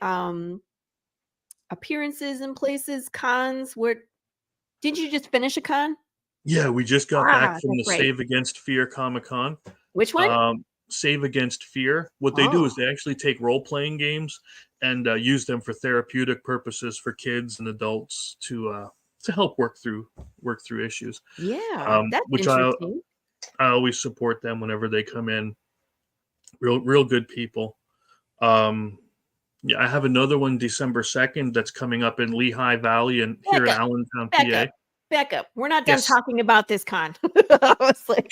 appearances in places, cons? Did you just finish a con? Yeah, we just got back from the Save Against Fear Comic-Con. Which one? Save Against Fear. What they do is they actually take role-playing games and use them for therapeutic purposes for kids and adults to help work through issues. Yeah, that's which interesting. I always support them whenever they come in. Real good people. Yeah, I have another one December 2nd that's coming up in Lehigh Valley and here in Allentown, PA. Back up. We're not done talking about this con. I was like,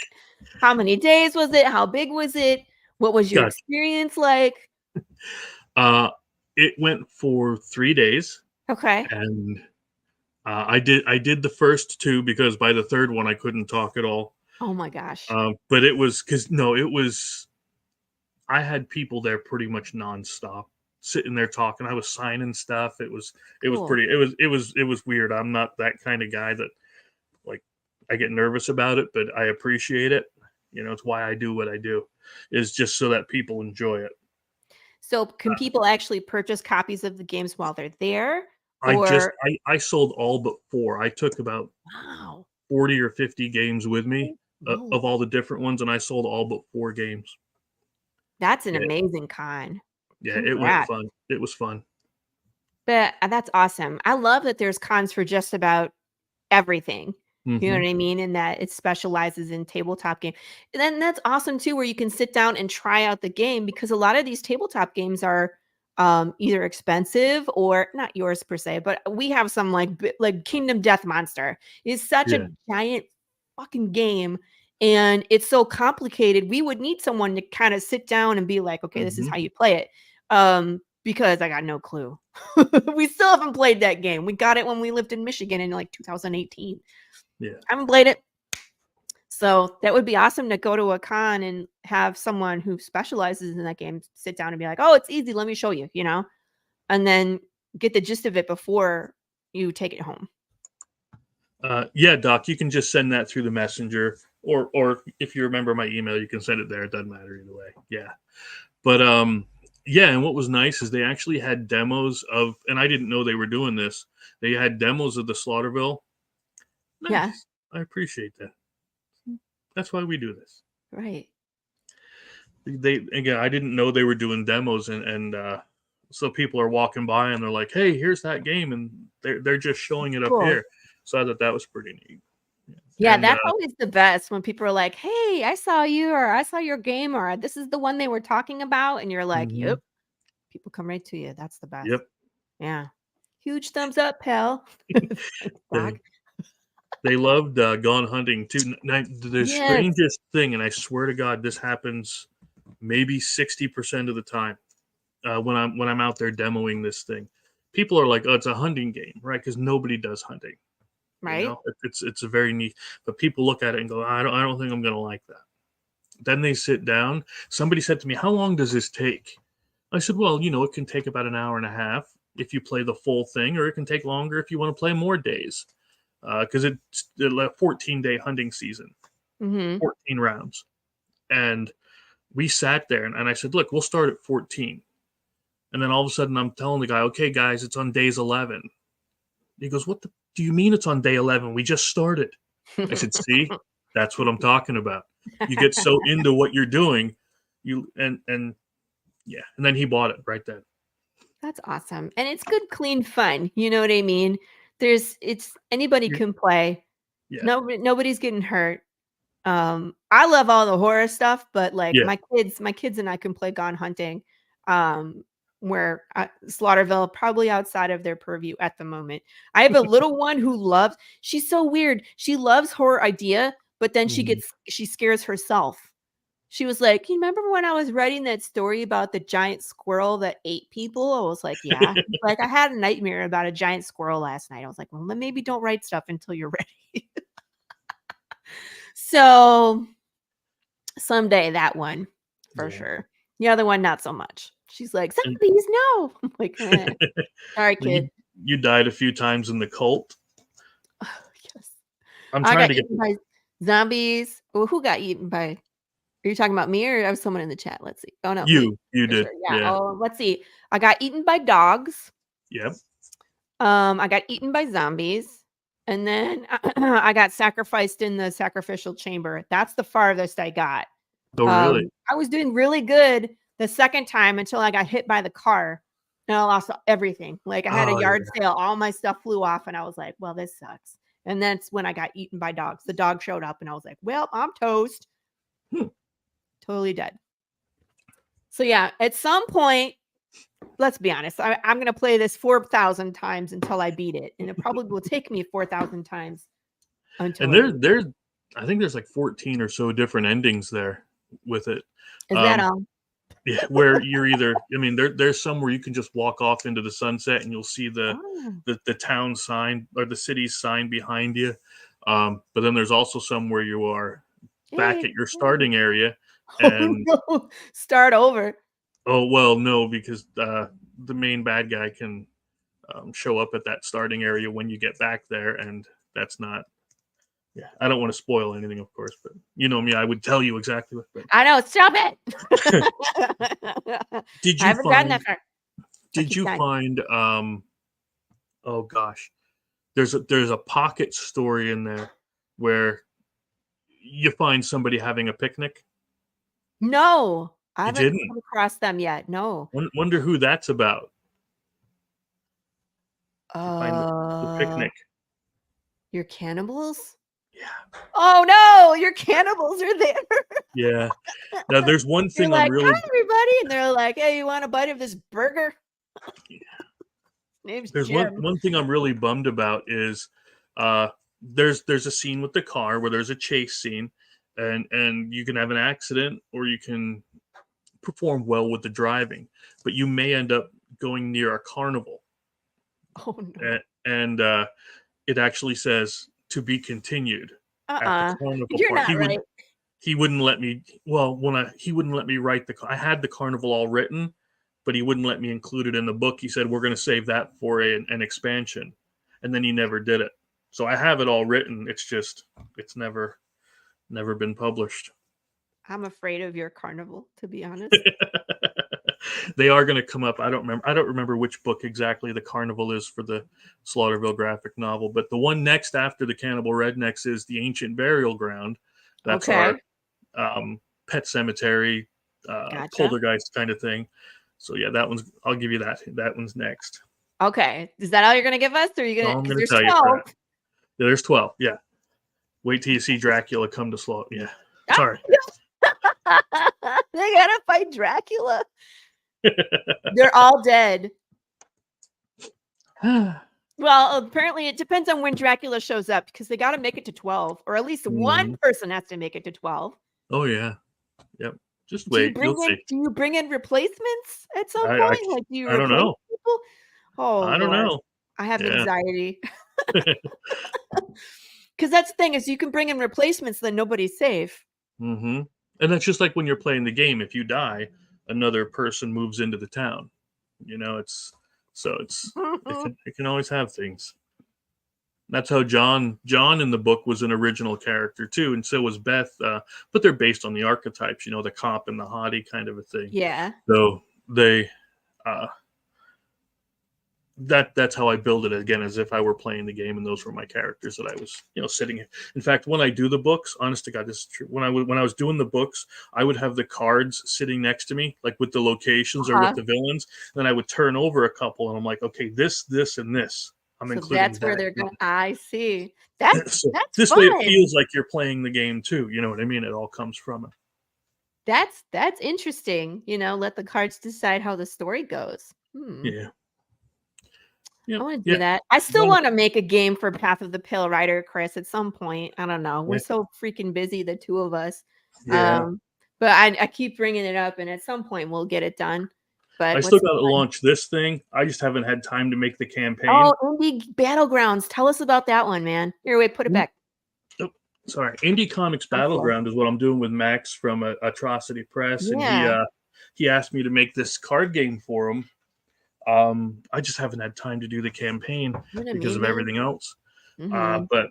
how many days was it? How big was it? What was your experience like? It went for 3 days. Okay. And I did the first 2 because by the third one I couldn't talk at all. Oh my gosh. But it was I had people there pretty much nonstop, sitting there talking. I was signing stuff. It was weird. I'm not that kind of guy that, like, I get nervous about it, but I appreciate it. You know, it's why I do what I do, is just so that people enjoy it. So can people actually purchase copies of the games while they're there? I sold all but 4. I took about 40 or 50 games with me of all the different ones, and I sold all but 4 games. That's an amazing con. Yeah, it went fun. It was fun. But that's awesome. I love that there's cons for just about everything. You know what I mean? And that it specializes in tabletop game. And then that's awesome too, where you can sit down and try out the game, because a lot of these tabletop games are either expensive or not yours per se, but we have some like Kingdom Death Monster is such a giant fucking game, and it's so complicated. We would need someone to kind of sit down and be like, okay, this is how you play it. Because I got no clue. We still haven't played that game. We got it when we lived in Michigan in like 2018. Yeah. I haven't played it. So that would be awesome to go to a con and have someone who specializes in that game sit down and be like, oh, it's easy. Let me show you, you know, and then get the gist of it before you take it home. Yeah, Doc, you can just send that through the messenger, or if you remember my email, you can send it there. It doesn't matter either way. Yeah. But, yeah, and what was nice is they actually had demos of, and I didn't know they were doing this. They had demos of the Slaughterville. Nice. Yeah. I appreciate that. That's why we do this. Right. Again, I didn't know they were doing demos, and so people are walking by and they're like, hey, here's that game, and they're just showing it up here. So I thought that was pretty neat. Yeah, and that's always the best, when people are like, hey, I saw you, or I saw your game, or this is the one they were talking about, and you're like, yep. People come right to you. That's the best. Yep. Yeah. Huge thumbs up, pal. They loved Gone Hunting too. Now, the strangest thing, and I swear to God, this happens maybe 60% of the time when I'm out there demoing this thing. People are like, "Oh, it's a hunting game, right?" Because nobody does hunting, right? You know? It's a very neat. But people look at it and go, "I don't think I'm going to like that." Then they sit down. Somebody said to me, "How long does this take?" I said, "Well, you know, it can take about an hour and a half." if you play the full thing, or it can take longer if you want to play more days. Because it's a 14-day hunting season, 14 rounds. And we sat there, and I said, look, we'll start at 14. And then all of a sudden I'm telling the guy, okay, guys, it's on days 11. He goes, what do you mean it's on day 11? We just started. I said, see, that's what I'm talking about. You get so into what you're doing, and then he bought it right then. That's awesome. And it's good, clean fun. You know what I mean? Anybody can play. Yeah. Nobody's getting hurt. I love all the horror stuff, but like Yeah. my kids and I can play Gone Hunting. Where Slaughterville, probably outside of their purview at the moment. I have a little one who she's so weird. She loves horror idea, but then she scares herself. She was like, you remember when I was writing that story about the giant squirrel that ate people? I was like, yeah. Like, I had a nightmare about a giant squirrel last night. I was like, well, then maybe don't write stuff until you're ready. So someday that one for sure. The other one, not so much. She's like, zombies, no. I'm like, sorry, kid. You died a few times in the cult. Oh, yes. I'm trying to get by zombies. Well, who got eaten by? Are you talking about me, or was someone in the chat? Let's see. Oh no, you did. Sure. Yeah. Oh, let's see. I got eaten by dogs. Yep. I got eaten by zombies, and then I got sacrificed in the sacrificial chamber. That's the farthest I got. Oh, really? I was doing really good the second time until I got hit by the car, and I lost everything. Like, I had a yard sale, all my stuff flew off, and I was like, well, this sucks. And that's when I got eaten by dogs. The dog showed up, and I was like, well, I'm toast. Totally dead. So yeah, at some point, let's be honest, I'm going to play this 4,000 times until I beat it. And it probably will take me 4,000 times until. And I think there's like 14 or so different endings there with it. Is that all? Yeah, where you're either, I mean, there's some where you can just walk off into the sunset and you'll see the town sign or the city's sign behind you. But then there's also some where you are back at your starting area. And no. Start over. Oh, well, no, because the main bad guy can show up at that starting area when you get back there, and that's not. Yeah, I don't want to spoil anything, of course, but you know me, I would tell you exactly what. But... I know, stop it. Did you find that far. Did you find? Oh gosh, there's a pocket story in there where you find somebody having a picnic. No, I haven't come across them yet. No. Wonder who that's about. Find the picnic. Your cannibals? Yeah. Oh no, your cannibals are there. Yeah. Now there's one thing You're like, I'm really. Hi, everybody, and they're like, "Hey, you want a bite of this burger?" Yeah. There's one thing I'm really bummed about is there's a scene with the car where there's a chase scene, and you can have an accident or you can perform well with the driving, but you may end up going near a carnival. Oh no. And it actually says to be continued at the carnival. You're not right. He wouldn't let me. Well, he wouldn't let me write I had the carnival all written, but he wouldn't let me include it in the book. He said we're going to save that for an expansion, and then he never did it. So I have it all written. It's just it's never been published. I'm afraid of your carnival, to be honest. They are going to come up. I don't remember which book exactly the carnival is for the Slaughterville graphic novel, but the one next after the Cannibal Rednecks is the Ancient Burial Ground. That's our pet cemetery, Gotcha. poltergeist kind of thing. So yeah, I'll give you that. That one's next. Okay. Is that all you're going to give us? Or are you going I'm going to tell 12. You. Yeah, there's 12. Yeah. Wait till you see Dracula come to Slaughter. Yeah. Sorry. They got to fight Dracula. They're all dead. Well, apparently it depends on when Dracula shows up, because they got to make it to 12, or at least one person has to make it to 12. Oh yeah. Yep. Just wait. Do you bring in replacements at some point? Like, do you I don't know. People? Oh, I don't know. I have anxiety. Because that's the thing, is you can bring in replacements, then nobody's safe. Mm-hmm. And that's just like when you're playing the game. If you die, another person moves into the town. You know, it's So it can always have things. That's how John in the book was an original character too, and so was Beth. But they're based on the archetypes, the cop and the hottie kind of a thing. Yeah. So they that's how I build it again, as if I were playing the game, and those were my characters that I was, sitting in. In fact, when I do the books, honest to God, this is true. When I was doing the books, I would have the cards sitting next to me, like with the locations or with the villains. Then I would turn over a couple, and I'm like, okay, this, and this. I'm So including that's where that. they're going. I see. That's So that's this fun. way, it feels like you're playing the game too. You know what I mean? It all comes from it. That's interesting. Let the cards decide how the story goes. Yeah. I want to do that. I still want to make a game for Path of the Pale Rider, Chris, at some point. I don't know. We're so freaking busy, the two of us. Yeah. But I keep bringing it up, and at some point we'll get it done. But I still got to launch this thing. I just haven't had time to make the campaign. Oh, Indie Battlegrounds. Tell us about that one, man. Here, wait, put it back. Oh, sorry. Indie Comics Battleground is what I'm doing with Max from Atrocity Press. Yeah. And he asked me to make this card game for him. I just haven't had time to do the campaign because of everything else. But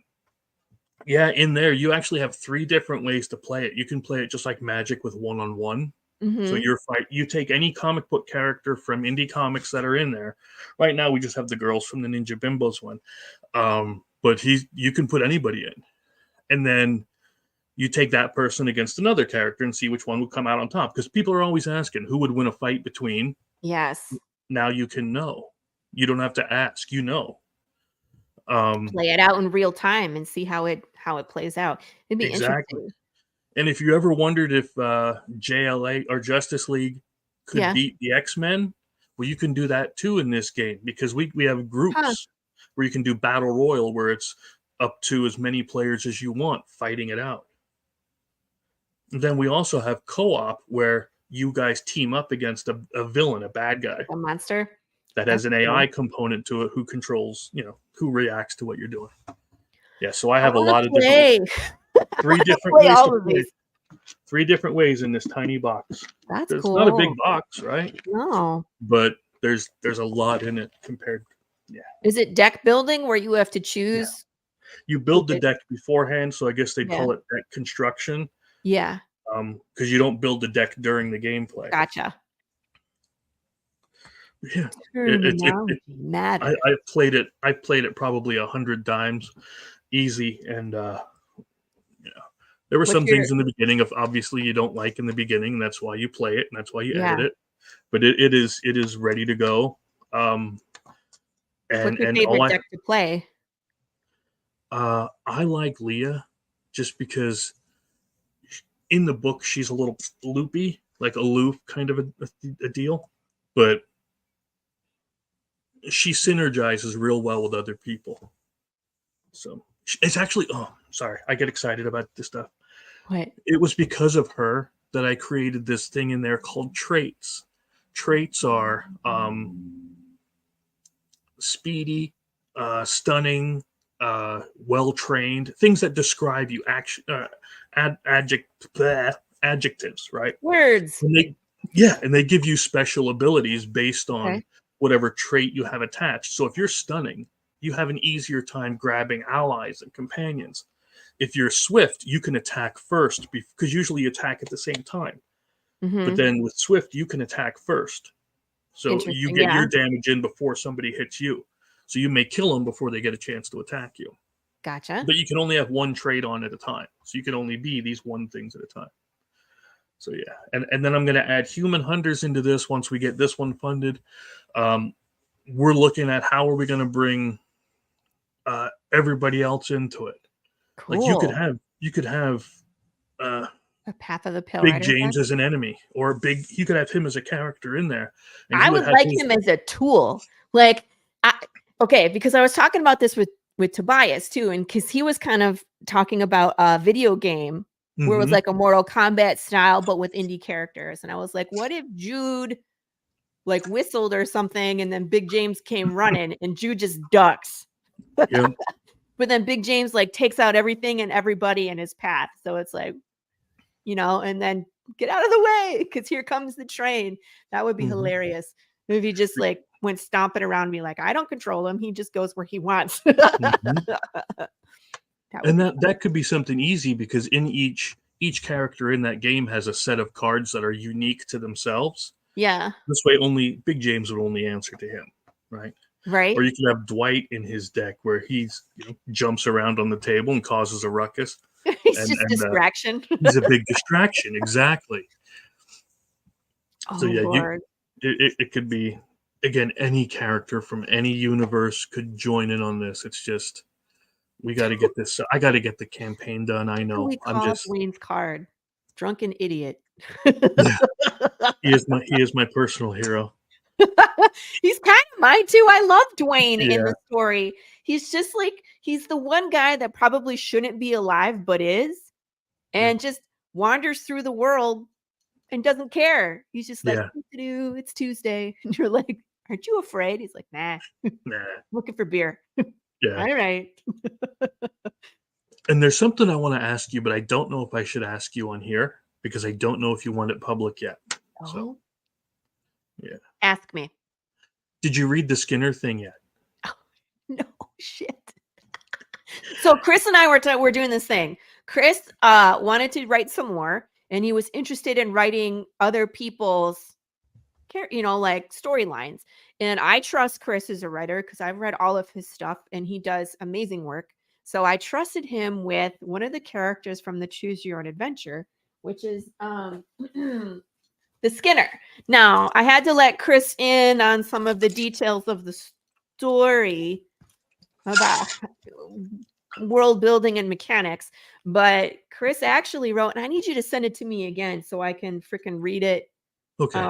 yeah, in there, you actually have 3 different ways to play it. You can play it just like Magic with one-on-one. So you take any comic book character from indie comics that are in there. Right now, we just have the girls from the Ninja Bimbos one. But you can put anybody in. And then you take that person against another character and see which one would come out on top. Because people are always asking who would win a fight between. Yes. Now you can know. You don't have to ask. Play it out in real time and see how it plays out. It'd be interesting. And if you ever wondered if JLA or Justice League could beat the X-Men, well, you can do that too in this game, because we have groups where you can do Battle Royal, where it's up to as many players as you want fighting it out. And then we also have co-op, where you guys team up against a villain, a bad guy. A monster? That has an AI component to it who controls, who reacts to what you're doing. Yeah, so I have a lot of different... 3 different ways to play. 3 different ways in this tiny box. That's it's cool. Not a big box, right? No. But there's a lot in it compared. Yeah. Is it deck building where you have to choose? Yeah. You build the deck beforehand, so I guess they call it deck construction. Yeah. Because you don't build the deck during the gameplay. Gotcha. Yeah. I've played it probably 100 times, easy, and there were some things in the beginning of obviously you don't like in the beginning. And that's why you play it, and that's why you edit it. But it is ready to go. What's your favorite deck to play? I like Leah, just because in the book she's a little loopy, like aloof kind of a deal, but she synergizes real well with other people. So it's actually, sorry, I get excited about this stuff. What? It was because of her that I created this thing in there called traits. Traits are speedy, stunning, well-trained, things that describe you, adjectives, right? Words. And they give you special abilities based on whatever trait you have attached. So if you're stunning, you have an easier time grabbing allies and companions. If you're swift, you can attack first, because usually you attack at the same time. But then with swift, you can attack first. So you get your damage in before somebody hits you. So you may kill them before they get a chance to attack you. Gotcha. But you can only have one trait on at a time. So you can only be these one things at a time. So yeah. And then I'm going to add human hunters into this once we get this one funded. We're looking at how are we going to bring everybody else into it. Cool. Like you could have a Path of the Pale Big Rider James as an enemy, or you could have him as a character in there. And I would like him as a tool. Like, because I was talking about this with Tobias too, and because he was kind of talking about a video game where it was like a Mortal Kombat style, but with indie characters. And I was like, what if Jude like whistled or something, and then Big James came running, and Jude just ducks. Yep. But then Big James like takes out everything and everybody in his path. So it's like, and then get out of the way, because here comes the train. That would be hilarious. If you just like went stomping around and be like, I don't control him. He just goes where he wants. And that could be something easy because in each character in that game has a set of cards that are unique to themselves. Yeah. This way, only Big James would only answer to him, right? Right. Or you can have Dwight in his deck where he's jumps around on the table and causes a ruckus. He's just distraction. He's a big distraction, exactly. Oh, So yeah, Lord. it could be, again, any character from any universe could join in on this. It's just we got to get this. I got to get the campaign done. I know. We I'm call just Dwayne's card drunken idiot. he is my personal hero. He's kind of mine too. I love Dwayne in the story. He's just like, he's the one guy that probably shouldn't be alive, but is, and just wanders through the world and doesn't care. He's just like, it's Tuesday. And you're like, aren't you afraid? He's like, nah. Looking for beer. Yeah. All right. And there's something I want to ask you, but I don't know if I should ask you on here because I don't know if you want it public yet. Oh. So, yeah. Ask me. Did you read the Skinner thing yet? Oh, no shit. So Chris and I were doing this thing. Chris wanted to write some more, and he was interested in writing other people's, like storylines. And I trust Chris as a writer because I've read all of his stuff, and he does amazing work. So I trusted him with one of the characters from the Choose Your Own Adventure, which is the Skinner. Now, I had to let Chris in on some of the details of the story about world building and mechanics, but Chris actually wrote, and I need you to send it to me again so I can freaking read it. Okay.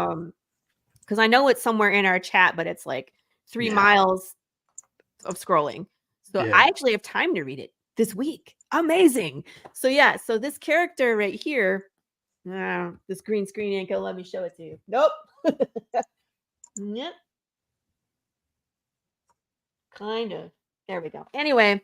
Because I know it's somewhere in our chat, but it's like 3 miles of scrolling. So I actually have time to read it this week. Amazing. So yeah, so this character right here, this green screen ain't gonna let me show it to you. Nope. Yep. Kind of. There we go. Anyway,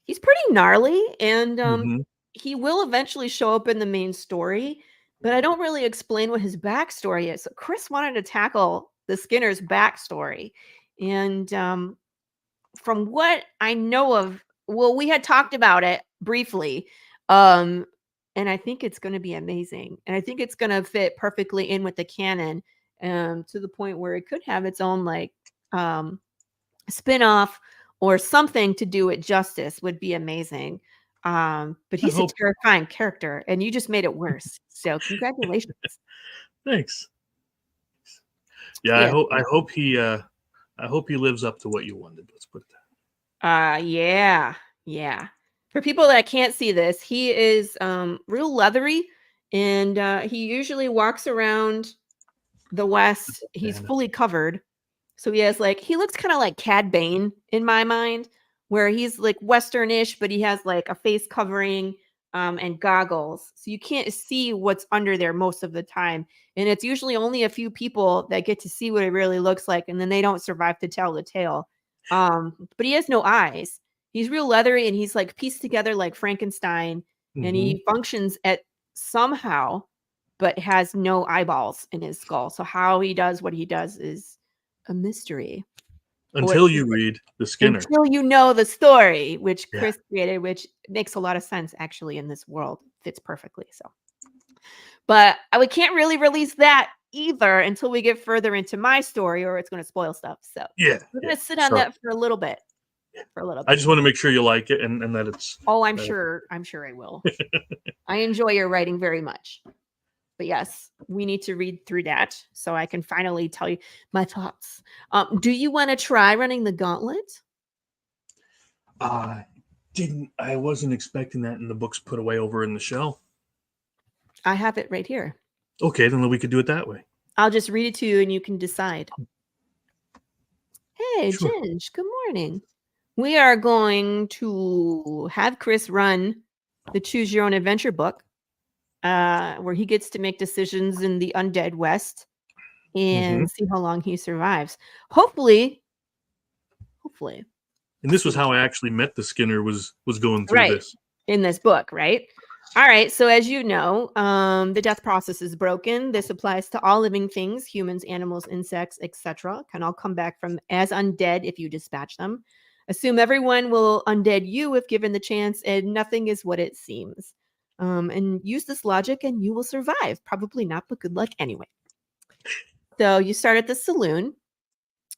he's pretty gnarly, and he will eventually show up in the main story, but I don't really explain what his backstory is. So Chris wanted to tackle the Skinner's backstory, and from what I know of, well, we had talked about it briefly, and I think it's going to be amazing, and I think it's going to fit perfectly in with the canon, to the point where it could have its own like spin-off or something to do with justice would be amazing. But he's a terrifying character, and you just made it worse. So congratulations. Thanks. Yeah, I hope he lives up to what you wanted. Let's put it that. Yeah. For people that can't see this, he is real leathery, and he usually walks around the West. He's fully covered. So he has he looks kind of like Cad Bane in my mind, where he's like Western-ish, but he has like a face covering and goggles. So you can't see what's under there most of the time. And it's usually only a few people that get to see what it really looks like, and then they don't survive to tell the tale. But he has no eyes. He's real leathery, and he's like pieced together like Frankenstein, and he functions at somehow, but has no eyeballs in his skull. So how he does what he does is a mystery. Until you read the Skinner. Until you know the story, which Chris created, which makes a lot of sense actually in this world. Fits perfectly. So, but we can't really release that either until we get further into my story, or it's going to spoil stuff. So we're going to sit on that for a little bit. I just want to make sure you like it and that it's. Oh, I'm sure I will. I enjoy your writing very much. But yes, we need to read through that so I can finally tell you my thoughts. Do you want to try running the gauntlet? I wasn't expecting that in the books put away over in the shelf. I have it right here. Okay, then we could do it that way. I'll just read it to you and you can decide. Hey, Sure. Ginge, good morning. We are going to have Chris run the Choose Your Own Adventure book, where he gets to make decisions in the undead West and see how long he survives. Hopefully. And this was how I actually met the Skinner was going through this. In this book, right? All right. So as you know, the death process is broken. This applies to all living things, humans, animals, insects, etc. Can all come back from as undead if you dispatch them. Assume everyone will undead you if given the chance, and nothing is what it seems. And use this logic and you will survive. Probably not, but good luck anyway. So you start at the saloon.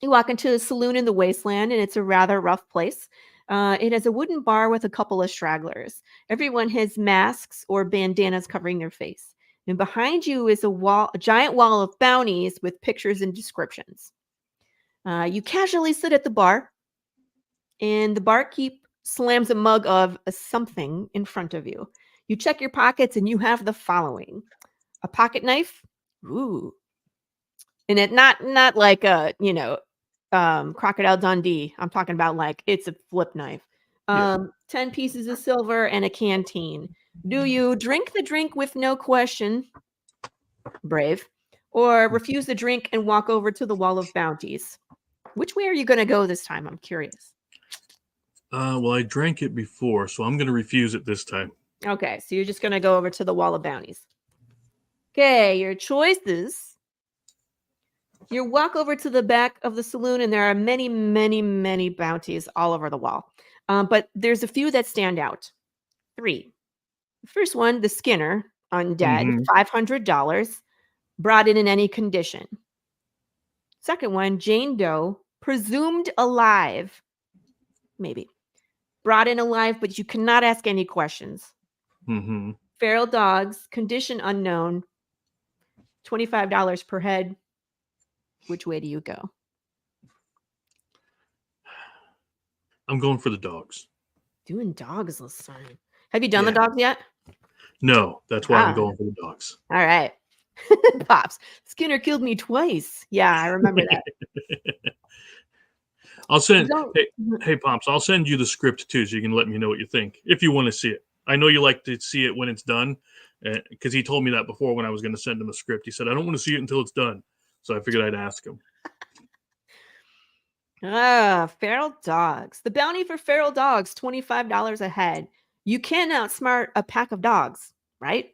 You walk into the saloon in the wasteland, and it's a rather rough place. It has a wooden bar with a couple of stragglers. Everyone has masks or bandanas covering their face. And behind you is a giant wall of bounties with pictures and descriptions. You casually sit at the bar, and the barkeep slams a mug of something in front of you. You check your pockets, and you have the following: a pocket knife, ooh, and it not like a Crocodile Dundee. I'm talking about like it's a flip knife. 10 pieces of silver and a canteen. Do you drink the drink with no question? Brave. Or refuse the drink and walk over to the wall of bounties? Which way are you going to go this time? I'm curious. Well, I drank it before, so I'm going to refuse it this time. Okay, so you're just going to go over to the wall of bounties. Okay, your choices. You walk over to the back of the saloon, and there are many, many, many bounties all over the wall. But there's a few that stand out. 3. The first one, the Skinner, undead, $500, brought in any condition. Second one, Jane Doe, presumed alive, maybe. Brought in alive, but you cannot ask any questions. Feral dogs, condition unknown, $25 per head. Which way do you go? I'm going for the dogs. Doing dogs this time. Have you done the dogs yet? No, that's why I'm going for the dogs. All right. Pops, Skinner killed me twice. Yeah, I remember that. I'll send, hey, Pops, I'll send you the script too, so you can let me know what you think, if you want to see it. I know you like to see it when it's done, because he told me that before when I was going to send him a script. He said, I don't want to see it until it's done. So I figured I'd ask him. Feral dogs. The bounty for feral dogs, $25 a head. You can outsmart a pack of dogs, right?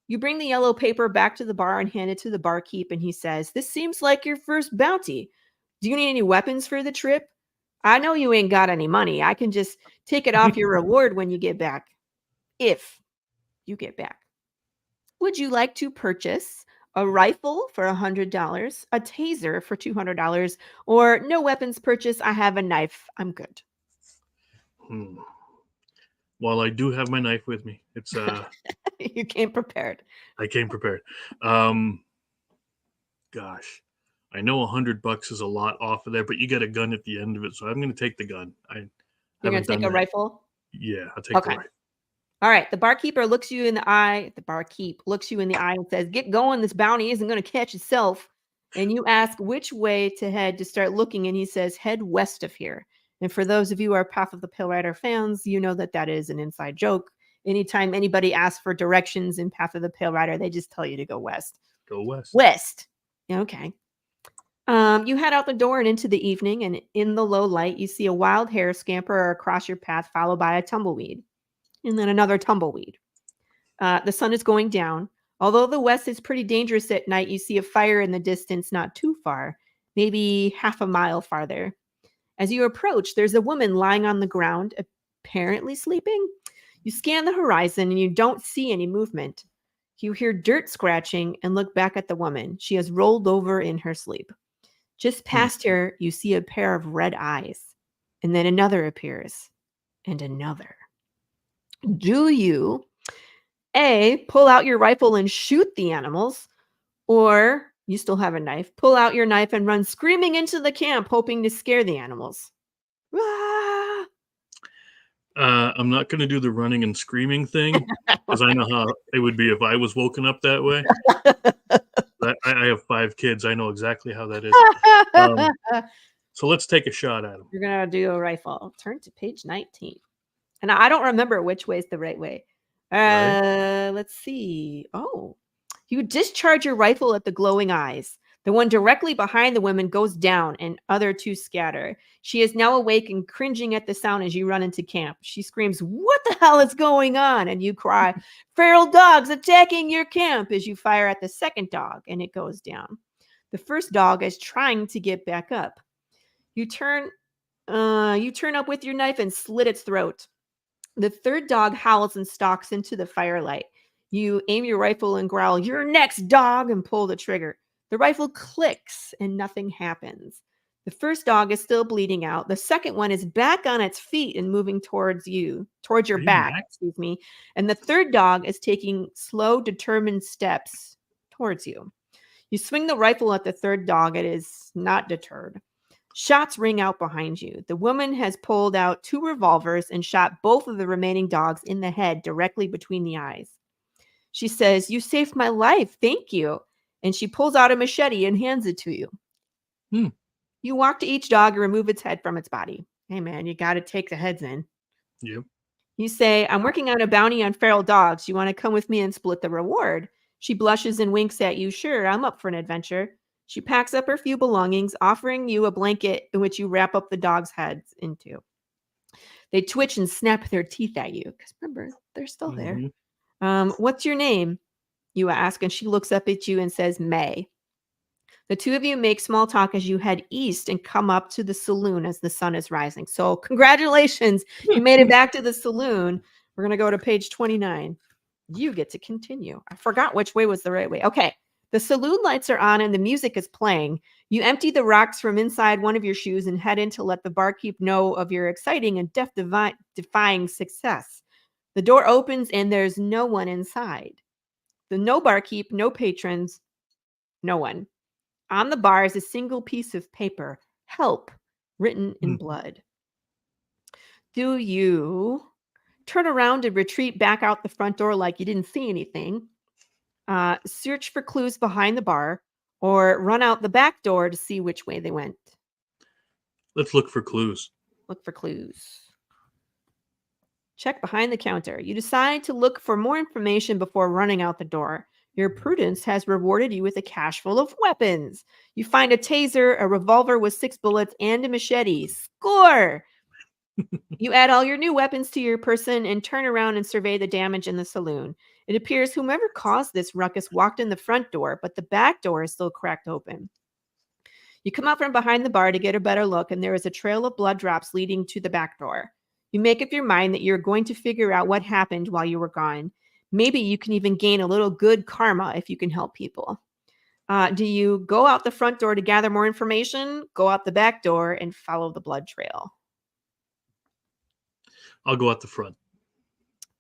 You bring the yellow paper back to the bar and hand it to the barkeep, and he says, this seems like your first bounty. Do you need any weapons for the trip? I know you ain't got any money. I can just take it off your reward when you get back. If you get back. Would you like to purchase a rifle for $100, a taser for $200, or no weapons purchase? I have a knife. I'm good. Well, I do have my knife with me. It's You came prepared. I came prepared. Gosh, I know $100 is a lot off of there, but you get a gun at the end of it, so I'm going to take the gun. You're going to take a rifle? Yeah, I'll take the rifle. All right. The barkeeper looks you in the eye. The barkeep looks you in the eye and says, get going. This bounty isn't going to catch itself. And you ask which way to head to start looking. And he says, head west of here. And for those of you who are Path of the Pale Rider fans, you know that that is an inside joke. Anytime anybody asks for directions in Path of the Pale Rider, they just tell you to go west. Go west. West. Okay. You head out the door and into the evening. And in the low light, you see a wild hare scamper across your path, followed by a tumbleweed. And then another tumbleweed. The sun is going down. Although the west is pretty dangerous at night, you see a fire in the distance not too far, maybe half a mile farther. As you approach, there's a woman lying on the ground, apparently sleeping. You scan the horizon and you don't see any movement. You hear dirt scratching and look back at the woman. She has rolled over in her sleep. Just past her, you see a pair of red eyes. And then another appears. And another. Do you, A, pull out your rifle and shoot the animals, or you still have a knife, pull out your knife and run screaming into the camp, hoping to scare the animals? Ah! I'm not going to do the running and screaming thing, because I know how it would be if I was woken up that way. I have 5 kids. I know exactly how that is. So let's take a shot at them. You're going to do a rifle. Turn to page 19. And I don't remember which way is the right way. Let's see. Oh, you discharge your rifle at the glowing eyes. The one directly behind the woman goes down and other two scatter. She is now awake and cringing at the sound as you run into camp. She screams, "What the hell is going on?" And you cry, "Feral dogs attacking your camp," as you fire at the second dog and it goes down. The first dog is trying to get back up. You turn up with your knife and slit its throat. The third dog howls and stalks into the firelight. You aim your rifle and growl, "You're next, dog," and pull the trigger. The rifle clicks and nothing happens. The first dog is still bleeding out. The second one is back on its feet and moving towards your back, excuse me. And the third dog is taking slow, determined steps towards you. You swing the rifle at the third dog. It is not deterred. Shots ring out behind you. The woman has pulled out 2 revolvers and shot both of the remaining dogs in the head directly between the eyes. She says, "You saved my life. Thank you." And she pulls out a machete and hands it to you. You walk to each dog and remove its head from its body. Hey, man, you got to take the heads in. Yep. You say, "I'm working on a bounty on feral dogs. You want to come with me and split the reward?" She blushes and winks at you. "Sure, I'm up for an adventure." She packs up her few belongings, offering you a blanket in which you wrap up the dogs' heads into. They twitch and snap their teeth at you. Because remember, they're still there. "What's your name?" you ask, and she looks up at you and says, "May." The two of you make small talk as you head east and come up to the saloon as the sun is rising. So congratulations, you made it back to the saloon. We're going to go to page 29. You get to continue. I forgot which way was the right way. Okay. The saloon lights are on and the music is playing. You empty the rocks from inside one of your shoes and head in to let the barkeep know of your exciting and death-defying success. The door opens and there's no one inside. No barkeep, no patrons, no one. On the bar is a single piece of paper, "Help," written in blood. Do you turn around and retreat back out the front door like you didn't see anything, search for clues behind the bar, or run out the back door to see which way they went? Let's look for clues. Look for clues. Check behind the counter. You decide to look for more information before running out the door. Your prudence has rewarded you with a cache full of weapons. You find a taser, a revolver with 6 bullets, and a machete. Score! You add all your new weapons to your person and turn around and survey the damage in the saloon. It appears whomever caused this ruckus walked in the front door, but the back door is still cracked open. You come out from behind the bar to get a better look, and there is a trail of blood drops leading to the back door. You make up your mind that you're going to figure out what happened while you were gone. Maybe you can even gain a little good karma if you can help people. Do you go out the front door to gather more information, go out the back door, and follow the blood trail? I'll go out the front.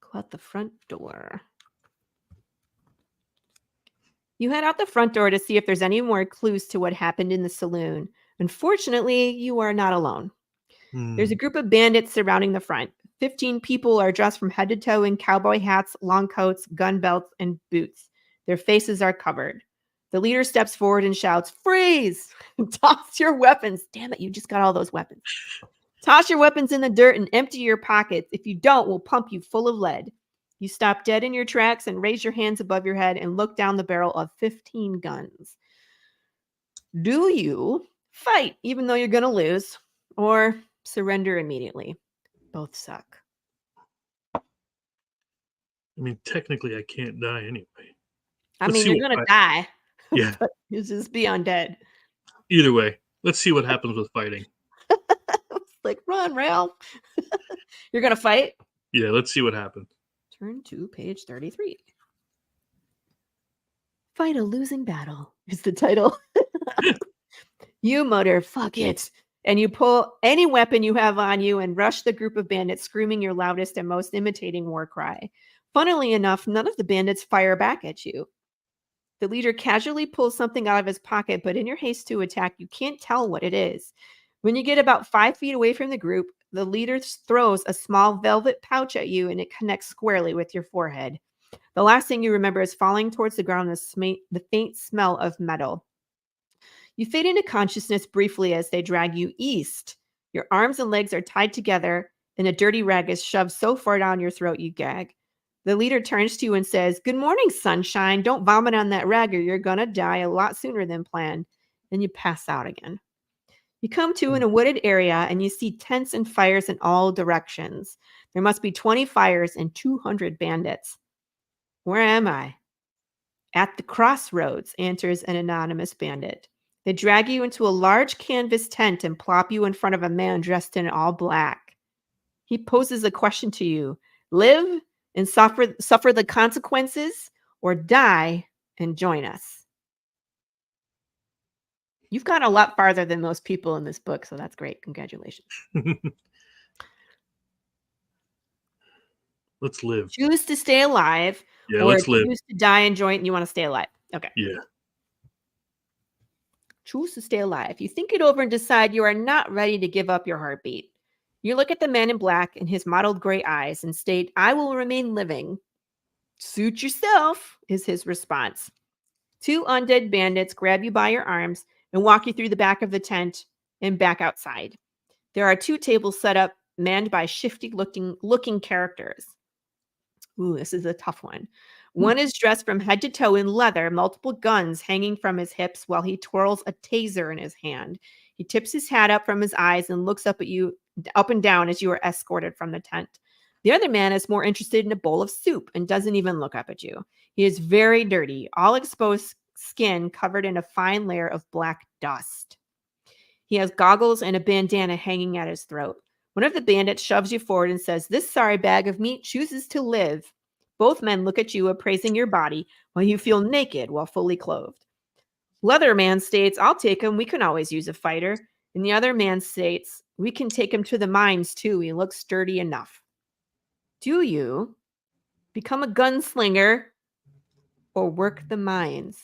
Go out the front door. You head out the front door to see if there's any more clues to what happened in the saloon. Unfortunately, you are not alone. There's a group of bandits surrounding the front. 15 people are dressed from head to toe in cowboy hats, long coats, gun belts, and boots. Their faces are covered. The leader steps forward and shouts, "Freeze! Toss your weapons." Damn it, you just got all those weapons. Toss your weapons in the dirt and empty your pockets. If you don't, we'll pump you full of lead. You stop dead in your tracks and raise your hands above your head and look down the barrel of 15 guns. Do you fight even though you're going to lose, or surrender immediately? Both suck. I mean, technically, I can't die anyway. You're going to die. Yeah. But you'll just be undead. Either way, let's see what happens with fighting. It's like, run, Ralph. You're going to fight? Yeah, let's see what happens. Turn to page 33. Fight a losing battle is the title. You mutter, "Fuck it." And you pull any weapon you have on you and rush the group of bandits, screaming your loudest and most imitating war cry. Funnily enough, none of the bandits fire back at you. The leader casually pulls something out of his pocket, but in your haste to attack, you can't tell what it is. When you get about 5 feet away from the group, the leader throws a small velvet pouch at you and it connects squarely with your forehead. The last thing you remember is falling towards the ground, the faint smell of metal. You fade into consciousness briefly as they drag you east. Your arms and legs are tied together, and a dirty rag is shoved so far down your throat you gag. The leader turns to you and says, "Good morning, sunshine. Don't vomit on that rag or you're going to die a lot sooner than planned." Then you pass out again. You come to in a wooded area and you see tents and fires in all directions. There must be 20 fires and 200 bandits. Where am I? At the crossroads, answers an anonymous bandit. They drag you into a large canvas tent and plop you in front of a man dressed in all black. He poses a question to you. Live and suffer the consequences, or die and join us. You've gone a lot farther than most people in this book, so that's great. Congratulations. Let's live. Choose to stay alive, Yeah, or let's live. choose to die and join, and you want to stay alive. Okay. Yeah. Choose to stay alive. You think it over and decide you are not ready to give up your heartbeat. You look at the man in black and his mottled gray eyes and state, I will remain living. Suit yourself, is his response. 2 undead bandits grab you by your arms and walk you through the back of the tent and back outside. There are 2 tables set up, manned by shifty looking characters. Ooh, this is a tough one. One is dressed from head to toe in leather, multiple guns hanging from his hips while he twirls a taser in his hand. He tips his hat up from his eyes and looks up at you, up and down as you are escorted from the tent. The other man is more interested in a bowl of soup and doesn't even look up at you. He is very dirty, all exposed skin covered in a fine layer of black dust. He has goggles and a bandana hanging at his throat. One of the bandits shoves you forward and says, this sorry bag of meat chooses to live. Both men look at you, appraising your body, while you feel naked while fully clothed. Leatherman states, I'll take him. We can always use a fighter. And the other man states, we can take him to the mines too. He looks sturdy enough. Do you become a gunslinger or work the mines?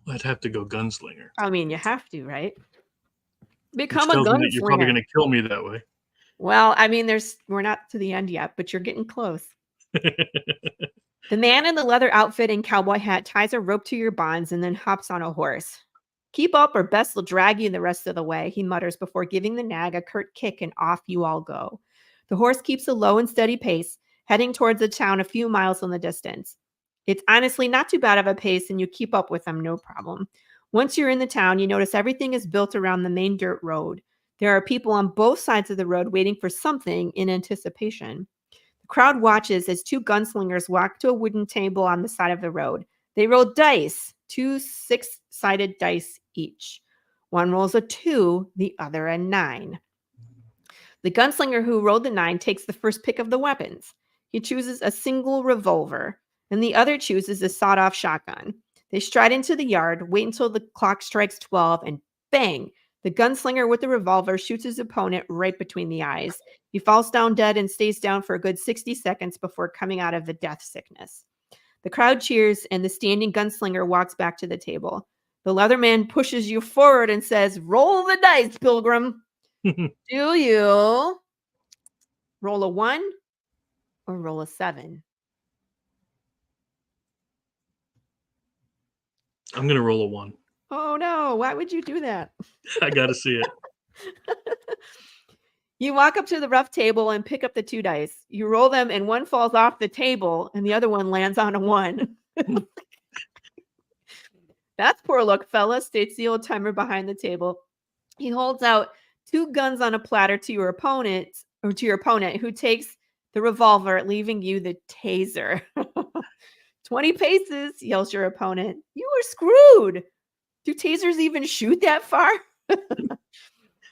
I'd have to go gunslinger. I mean, you have to, right? Which Become a tells me that you're probably gunslinger. going to kill me that way. Well, I mean, we're not to the end yet, but you're getting close. The man in the leather outfit and cowboy hat ties a rope to your bonds and then hops on a horse. Keep up or Bess will drag you the rest of the way, he mutters before giving the nag a curt kick, and off you all go. The horse keeps a low and steady pace, heading towards the town a few miles in the distance. It's honestly not too bad of a pace, and you keep up with them no problem. Once you're in the town, you notice everything is built around the main dirt road. There are people on both sides of the road waiting for something in anticipation. The crowd watches as 2 gunslingers walk to a wooden table on the side of the road. They roll dice, 2 6-sided dice each. One rolls a 2, the other a 9. The gunslinger who rolled the 9 takes the first pick of the weapons. He chooses a single revolver, and the other chooses a sawed-off shotgun. They stride into the yard, wait until the clock strikes 12, and bang! The gunslinger with the revolver shoots his opponent right between the eyes. He falls down dead and stays down for a good 60 seconds before coming out of the death sickness. The crowd cheers, and the standing gunslinger walks back to the table. The leatherman pushes you forward and says, roll the dice, pilgrim. Do you roll a 1 or roll a 7? I'm going to roll a 1. Oh, no. Why would you do that? I got to see it. You walk up to the rough table and pick up the 2 dice. You roll them, and one falls off the table, and the other one lands on a 1. That's poor luck, fella, states the old timer behind the table. He holds out 2 guns on a platter to your opponent, who takes the revolver, leaving you the taser. 20 paces, yells your opponent. You are screwed. Do tasers even shoot that far?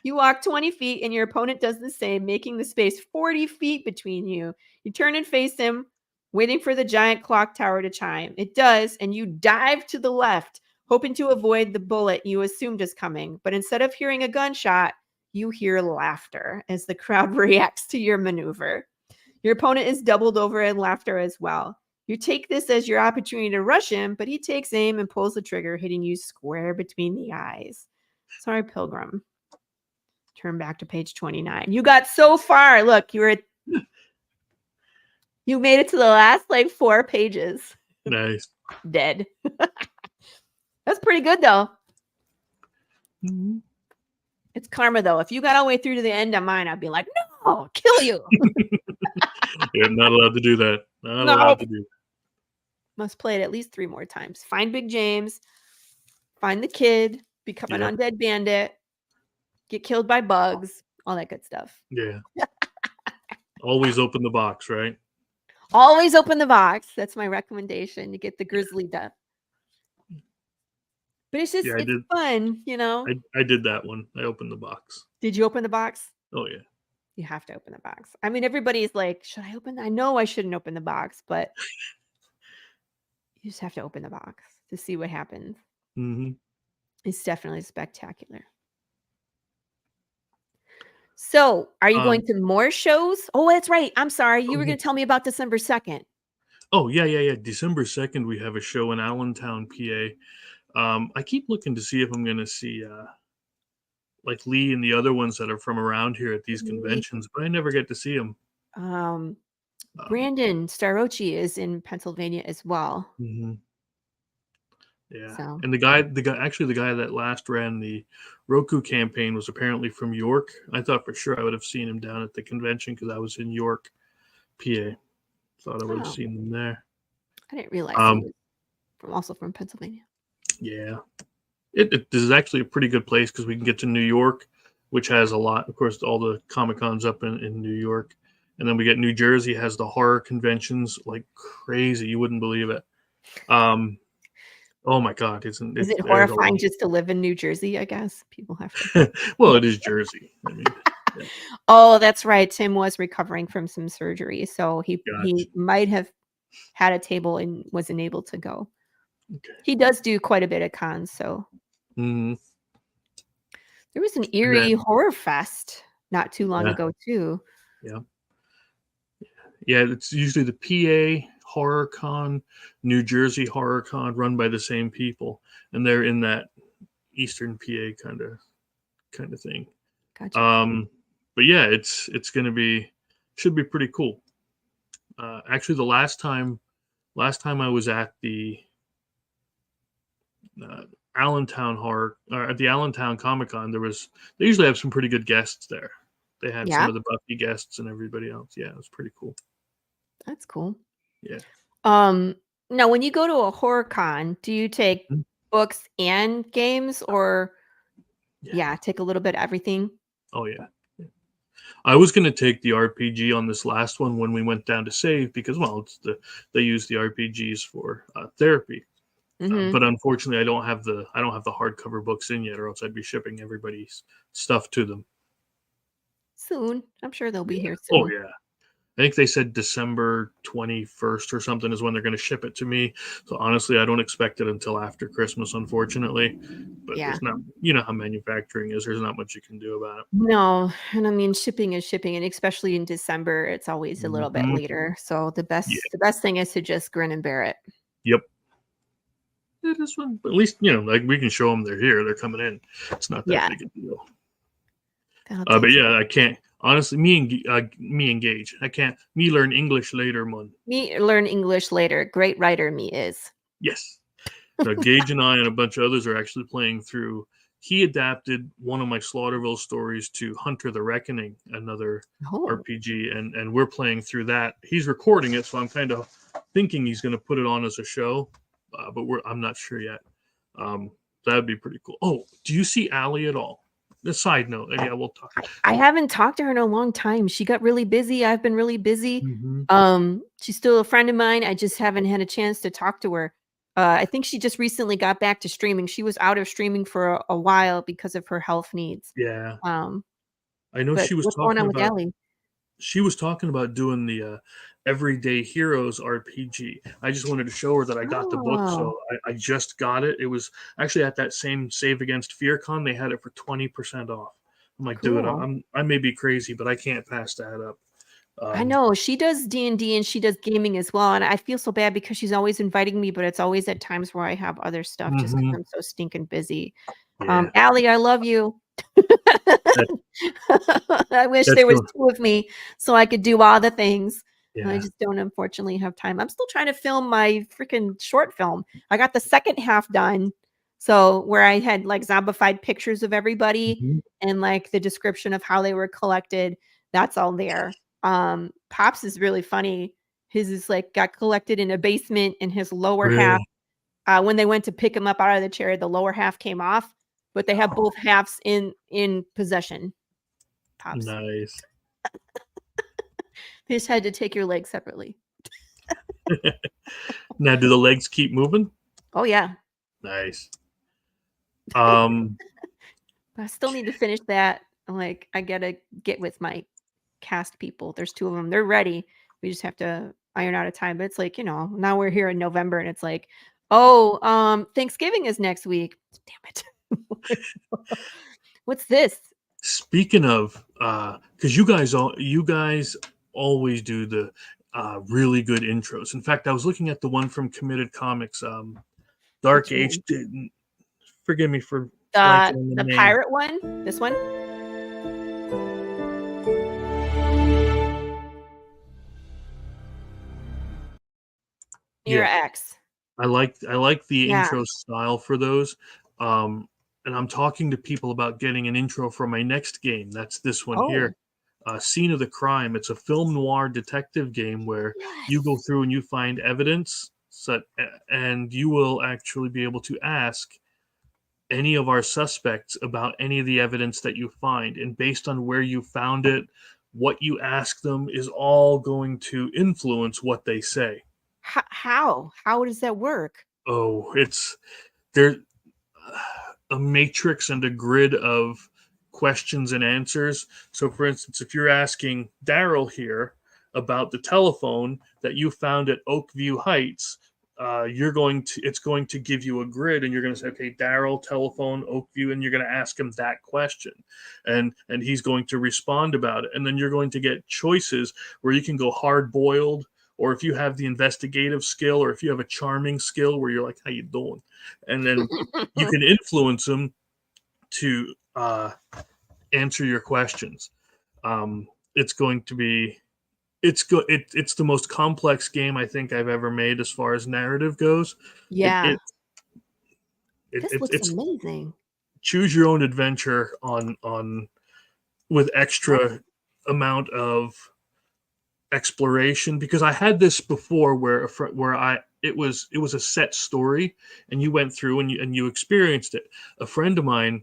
You walk 20 feet and your opponent does the same, making the space 40 feet between you. You turn and face him, waiting for the giant clock tower to chime. It does, and you dive to the left, hoping to avoid the bullet you assumed is coming. But instead of hearing a gunshot, you hear laughter as the crowd reacts to your maneuver. Your opponent is doubled over in laughter as well. You take this as your opportunity to rush him, but he takes aim and pulls the trigger, hitting you square between the eyes. Sorry, Pilgrim. Turn back to page 29. You got so far. Look, you made it to the last 4 pages. Nice. Dead. That's pretty good, though. Mm-hmm. It's karma, though. If you got all the way through to the end of mine, I'd be like, no, kill you. You're not allowed to do that. Not allowed to do that. Must play it at least 3 more times. Find Big James. find the kid, become an Yep. undead bandit, get killed by bugs, all that good stuff. Yeah. Always open the box, right? Always open the box. That's my recommendation. You get the grizzly death. But it's just, Yeah, I it's did. fun, you know? I did that one. I opened the box. Did you open the box? Oh yeah. You have to open the box. I mean, everybody's like, should I open? I know I shouldn't open the box, but you just have to open the box to see what happens. Mm-hmm. It's definitely spectacular. So, are you going to more shows? Oh, that's right. I'm sorry. You were going to tell me about December 2nd. Oh, yeah. December 2nd, we have a show in Allentown, PA. I keep looking to see if I'm going to see like Lee and the other ones that are from around here at these conventions, but I never get to see them. Brandon Starocci is in Pennsylvania as well. Mm-hmm. Yeah. So. And the guy that last ran the Roku campaign was apparently from York. I thought for sure I would have seen him down at the convention because I was in York, PA. Thought I would have seen him there. I didn't realize he was also from Pennsylvania. Yeah. This is actually a pretty good place because we can get to New York, which has a lot. Of course, all the Comic-Cons up in New York. And then we get New Jersey has the horror conventions like crazy. You wouldn't believe it. Oh my God. Is it horrifying just to live in New Jersey, I guess? People have to. Well, it is Jersey. I mean, yeah. Oh, that's right. Tim was recovering from some surgery. So he might have had a table and wasn't able to go. Okay. He does do quite a bit of cons. So there was an Erie Horror Fest not too long ago, too. Yeah. Yeah, it's usually the PA Horror Con, New Jersey Horror Con, run by the same people, and they're in that Eastern PA kind of thing. Gotcha. But yeah, it's should be pretty cool. Actually, the last time I was at the Allentown at the Allentown Comic-Con, they usually have some pretty good guests there. They had some of the Buffy guests and everybody else. Yeah, it was pretty cool. That's cool. Yeah. Now, when you go to a horror con, do you take books and games, or take a little bit of everything? Oh yeah. I was going to take the RPG on this last one when we went down to save because, well, they use the RPGs for therapy. But unfortunately, I don't have the hardcover books in yet, or else I'd be shipping everybody's stuff to them soon. I'm sure they'll be here soon. Oh yeah, I think they said December 21st or something is when they're going to ship it to me. So honestly, I don't expect it until after Christmas, unfortunately. But there's not, you know how manufacturing is. There's not much you can do about it. No, and I mean shipping is shipping, and especially in December, it's always a little bit later. So the best thing is to just grin and bear it. Yep. It is fun. But at least, you know, like we can show them they're here, they're coming in. It's not that big a deal. But yeah, I can't. Honestly, me engage. I can't. Me learn English later, man. Me learn English later. Great writer, me is. Yes. So Gage and I and a bunch of others are actually playing through. He adapted one of my Slaughterville stories to Hunter the Reckoning, another RPG, and we're playing through that. He's recording it, so I'm kind of thinking he's going to put it on as a show, but I'm not sure yet. That'd be pretty cool. Oh, do you see Allie at all? A side note, yeah, we'll talk. I haven't talked to her in a long time. She got really busy. I've been really busy. She's still a friend of mine. I just haven't had a chance to talk to her. I think she just recently got back to streaming. She was out of streaming for a while because of her health needs. Yeah. I know she was what's going on with Allie? She was talking about doing the Everyday Heroes RPG. I just wanted to show her that I got the book, so I just got it. It was actually at that same Save Against FearCon. They had it for 20% off. I'm like, dude, I may be crazy, but I can't pass that up. I know she does D&D and she does gaming as well, and I feel so bad because she's always inviting me, but it's always at times where I have other stuff just because I'm so stinking busy. Yeah. Allie, I love you. I wish there was two of me so I could do all the things. Yeah. I just don't unfortunately have time. I'm still trying to film my freaking short film. I got the second half done. So where I had like zombified pictures of everybody and like the description of how they were collected. That's all there. Pops is really funny. His is like got collected in a basement and his lower half when they went to pick him up out of the chair, the lower half came off, but they have both halves in possession. Pops. Nice. They just had to take your leg separately. Now, do the legs keep moving? Oh yeah. Nice. But I still need to finish that. I'm like, I gotta get with my cast people. There's 2 of them. They're ready. We just have to iron out a time. But it's like, now we're here in November and it's like, Thanksgiving is next week. Damn it. What's this? Speaking of, because you guys always do the really good intros. In fact, I was looking at the one from Committed Comics, Dark Which Age. Forgive me for The blanking on the name. pirate one? This one? Near Yeah. X. I like the Yeah. intro style for those. And I'm talking to people about getting an intro for my next game. That's this one here. Scene of the Crime. It's a film noir detective game where you go through and you find evidence, and you will actually be able to ask any of our suspects about any of the evidence that you find. And based on where you found it, what you ask them is all going to influence what they say. How does that work? Oh, there's a matrix and a grid of questions and answers. So, for instance, if you're asking Daryl here about the telephone that you found at Oakview Heights, it's going to give you a grid, and you're going to say, okay, Daryl, telephone, Oakview, and you're going to ask him that question, and he's going to respond about it, and then you're going to get choices where you can go hard boiled, or if you have the investigative skill, or if you have a charming skill where you're like, how you doing? And then you can influence them to answer your questions. It's going to be, it's the most complex game I think I've ever made as far as narrative goes. Yeah. This looks amazing. Choose your own adventure on with extra amount of exploration, because I had this before where it was a set story and you went through and you experienced it. A friend of mine,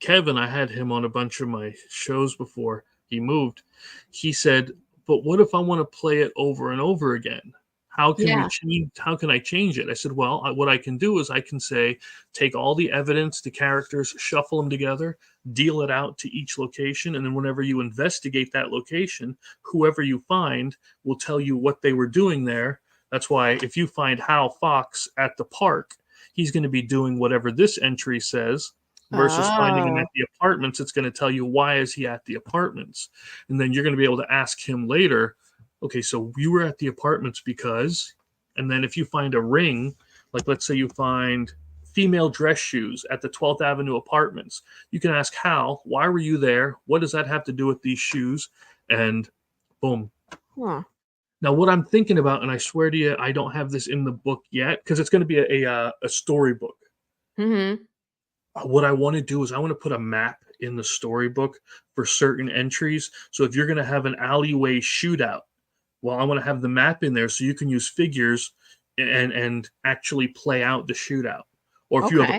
Kevin, I had him on a bunch of my shows before he moved. He said, but what if I want to play it over and over again? How can I change it? I said, well, what I can do is I can say, take all the evidence, the characters, shuffle them together, deal it out to each location, and then whenever you investigate that location, whoever you find will tell you what they were doing there. That's why if you find Hal Fox at the park, he's going to be doing whatever this entry says, versus finding him at the apartments. It's going to tell you, why is he at the apartments? And then you're going to be able to ask him later, okay, so you were at the apartments because, and then if you find a ring, like let's say you find female dress shoes at the 12th Avenue apartments, you can ask Hal, why were you there? What does that have to do with these shoes? And boom. Huh. Now, what I'm thinking about, and I swear to you, I don't have this in the book yet, because it's going to be a storybook. Mm-hmm. What I want to do is I want to put a map in the storybook for certain entries. So if you're going to have an alleyway shootout, well, I want to have the map in there so you can use figures and actually play out the shootout. Or if you have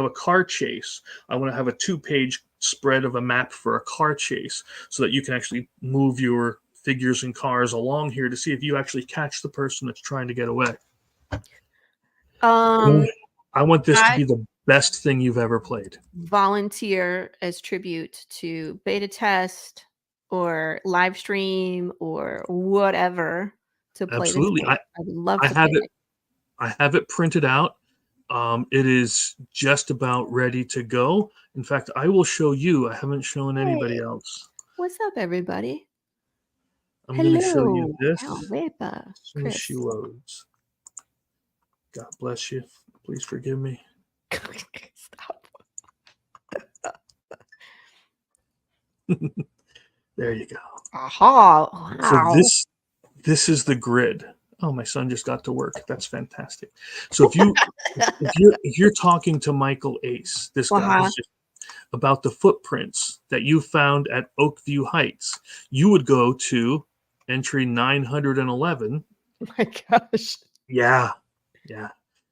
a car chase, I want to have a 2-page spread of a map for a car chase so that you can actually move your figures and cars along here to see if you actually catch the person that's trying to get away. I want this to be the best thing you've ever played. Volunteer as tribute to beta test or live stream or whatever to play Absolutely. this game. I'd love to play it. I have it printed out. It is just about ready to go. In fact, I will show you. I haven't shown anybody else. What's up, everybody? I'm going to show you this. Wepa, as soon as she loads. God bless you. Please forgive me. Stop. There you go. Aha! Wow. So this is the grid. Oh, my son just got to work. That's fantastic. So if you're talking to Michael Ace, this guy is just about the footprints that you found at Oakview Heights, you would go to entry 911. Oh my gosh. Yeah.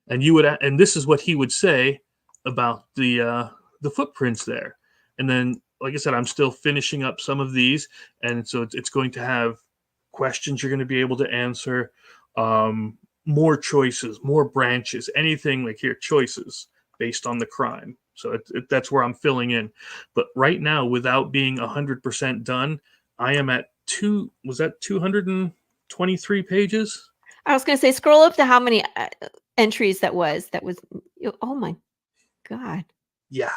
And and this is what he would say about the footprints there. And then, like I said, I'm still finishing up some of these, and so it's going to have questions you're going to be able to answer, more choices, more branches, anything like here, choices based on the crime. So that's where I'm filling in. But right now, without being 100% done, I am at 223 pages? I was going to say, scroll up to how many entries that was. Oh my God. Yeah.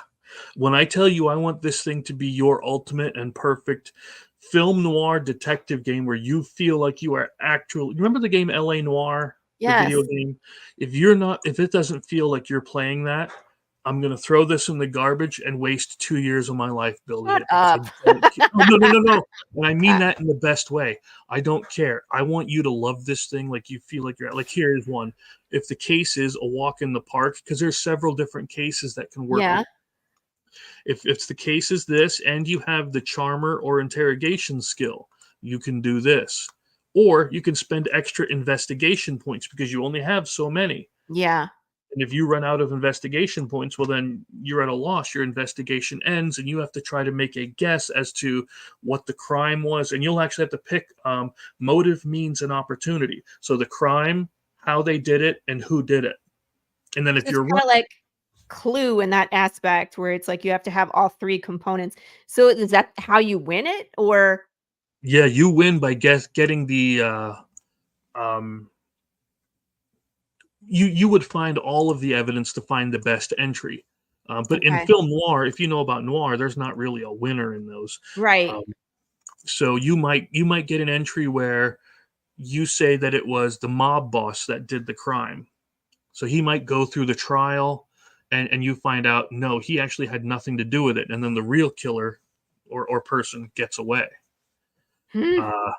When I tell you I want this thing to be your ultimate and perfect film noir detective game where you feel like you are actually, remember the game LA Noire? Yes. The video game? If it doesn't feel like you're playing that, I'm going to throw this in the garbage and waste 2 years of my life building Shut it. up. No. And I mean that in the best way. I don't care. I want you to love this thing like you feel like you're like, here's one. If the case is a walk in the park, because there's several different cases that can work. Yeah. If the case is this and you have the charmer or interrogation skill, you can do this. Or you can spend extra investigation points because you only have so many. Yeah. And if you run out of investigation points, well, then you're at a loss. Your investigation ends, and you have to try to make a guess as to what the crime was. And you'll actually have to pick motive, means, and opportunity. So the crime, how they did it, and who did it. And then if you're kind of like Clue in that aspect, where it's like you have to have all three components. So is that how you win it, or? Yeah, you win by getting the. You would find all of the evidence to find the best entry. But in film noir, if you know about noir, there's not really a winner in those. Right. So you might get an entry where you say that it was the mob boss that did the crime. So he might go through the trial and you find out, no, he actually had nothing to do with it. And then the real killer or person gets away. Nobody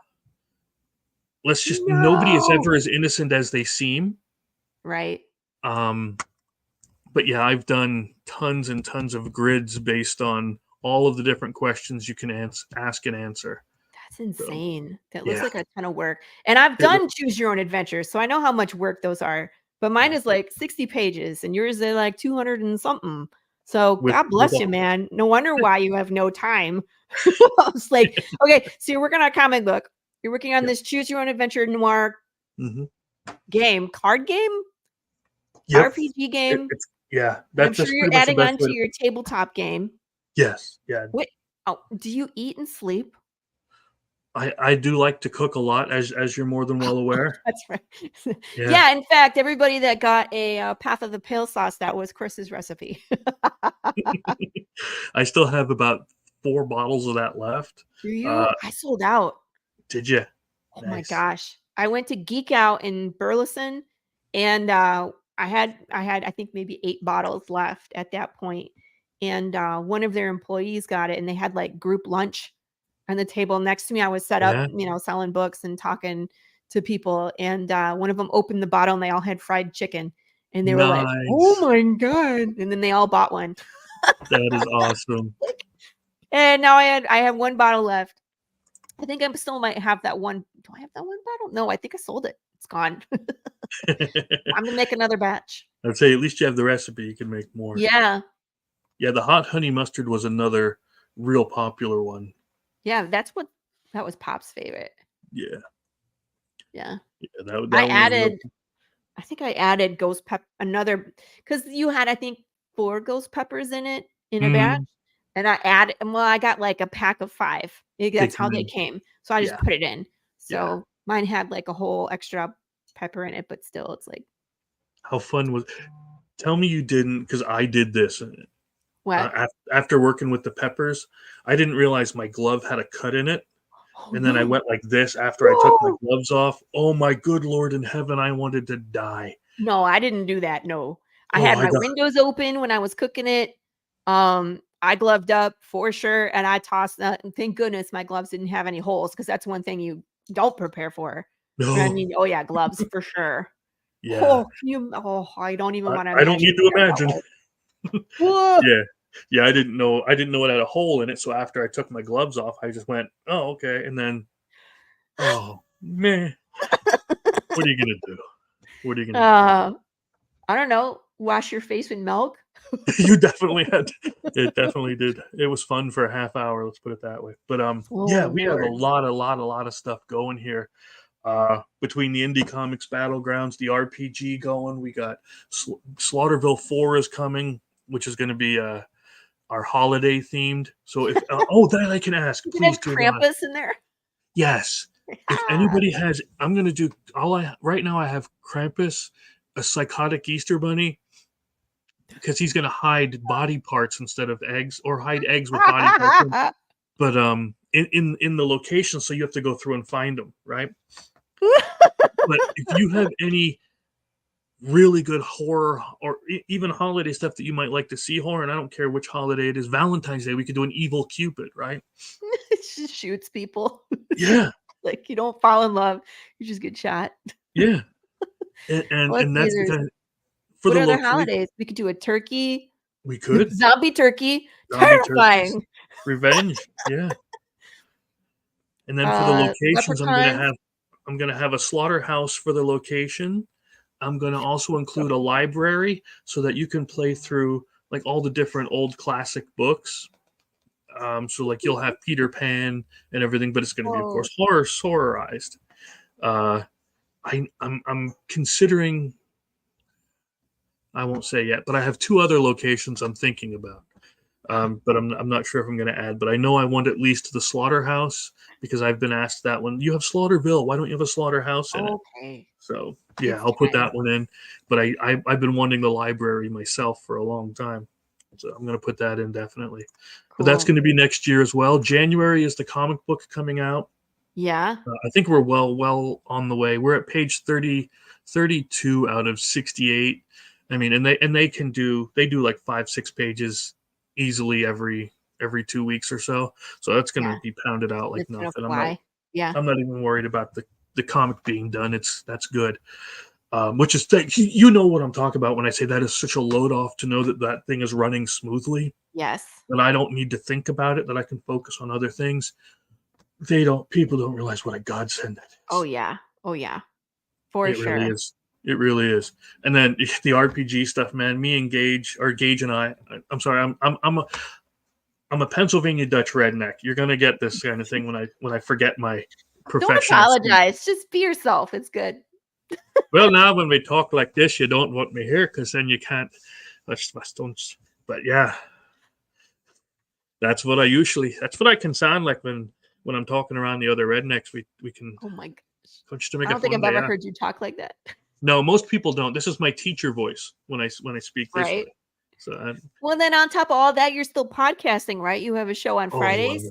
is ever as innocent as they seem. Right. But yeah, I've done tons and tons of grids based on all of the different questions you can ask and answer. That's insane. That looks like a ton of work. And I've done choose your own adventure, so I know how much work those are. But mine is like 60 pages and yours are like 200 and something. So God bless you, man. No wonder why you have no time. I was like, okay, so you're working on a comic book. You're working on this choose your own adventure noir game, card game, RPG game. I'm sure you're adding on to your tabletop game. Yes. Yeah. Wait, do you eat and sleep? I do like to cook a lot, as you're more than well aware. That's right. Yeah. In fact, everybody that got a Path of the Pale sauce, that was Chris's recipe. I still have about 4 bottles of that left. Do you? I sold out. Did you? Oh my gosh! I went to Geek Out in Burleson, and I had I think maybe 8 bottles left at that point. And one of their employees got it, and they had like group lunch on the table next to me. I was set up, selling books and talking to people. And one of them opened the bottle and they all had fried chicken. And they were like, oh my God. And then they all bought one. That is awesome. And now I have 1 bottle left. I think I still might have that one. Do I have that 1 bottle? No, I think I sold it. It's gone. I'm going to make another batch. I'd say at least you have the recipe. You can make more. Yeah. Yeah, the hot honey mustard was another real popular one. Yeah, that was Pop's favorite. Yeah. I think I added ghost pepper, because you had, I think, 4 ghost peppers in it in a batch. And I got like a pack of 5. That's how they came. So I just put it in. So mine had like a whole extra pepper in it, but still it's like. How fun was Tell me you didn't, because I did this. What? After working with the peppers, I didn't realize my glove had a cut in it. And then I went like this after I took my gloves off. Oh my good Lord in heaven, I wanted to die. No, I didn't do that. No. I had my windows open when I was cooking it. I gloved up for sure, and I tossed that. And thank goodness my gloves didn't have any holes, because that's one thing you don't prepare for. No. I mean, gloves for sure. Yeah. I don't even want to. I don't need to imagine. Yeah, I didn't know it had a hole in it. So after I took my gloves off, I just went, oh, okay. And then, oh man, what are you gonna do? I don't know, wash your face with milk. You definitely had. It definitely did. It was fun for a half hour. Let's put it that way. But yeah, Oh we have a Lord. lot of stuff going here. Between the Indie Comics Battlegrounds, the RPG going, we got Slaughterville 4 is coming, which is going to be our holiday themed. So if that I can ask, You can please have do not. Krampus in there. Yes. If anybody has, I'm going to do right now. I have Krampus, a psychotic Easter bunny, because he's going to hide body parts instead of eggs, or hide eggs with body parts. But in the location, so you have to go through and find them, right? But if you have any really good horror or even holiday stuff that you might like to see horror, and I don't care which holiday it is, Valentine's Day, we could do an evil Cupid, right? It just shoots people. Yeah. Like you don't fall in love, you just get shot. Yeah. And that's the kind of, for what the other location, holidays? We could do a turkey. we could Zombie turkey. Zombie Terrifying. turkeys, revenge. Yeah. And then for the locations, I'm gonna have a slaughterhouse for the location. I'm gonna also include a library so that you can play through like all the different old classic books. So like you'll have Peter Pan and everything, but it's gonna be of course horrorized. I'm considering. I won't say yet, but I have 2 other locations I'm thinking about. But I'm not sure if I'm going to add. But I know I want at least the slaughterhouse because I've been asked that one. You have Slaughterville. Why don't you have a slaughterhouse in it? So yeah, I'll put that one in. But I've been wanting the library myself for a long time, so I'm going to put that in definitely. Cool. But that's going to be next year as well. January is the comic book coming out. Yeah. I think we're well on the way. We're at page 32 out of 68. I mean, and they do like 5-6 pages easily every 2 weeks or so. So that's going to be pounded out like nothing. I'm not even worried about the comic being done. That's good. Which is you know what I'm talking about when I say that is such a load off to know that thing is running smoothly. Yes. That I don't need to think about it. That I can focus on other things. People don't realize what a godsend that is. Oh yeah. For sure. Really is. It really is. And then the RPG stuff, man. Me and Gage and I. I'm sorry. I'm a Pennsylvania Dutch redneck. You're gonna get this kind of thing when I forget my profession. Don't apologize. Just be yourself. It's good. Well, now when we talk like this, you don't want me here because then you can't. But yeah, that's what I can sound like when I'm talking around the other rednecks. We can. Oh my gosh. I don't think I've ever heard you talk like that. No, most people don't. This is my teacher voice when I speak this way. So well, then on top of all that, you're still podcasting, right? You have a show on Fridays.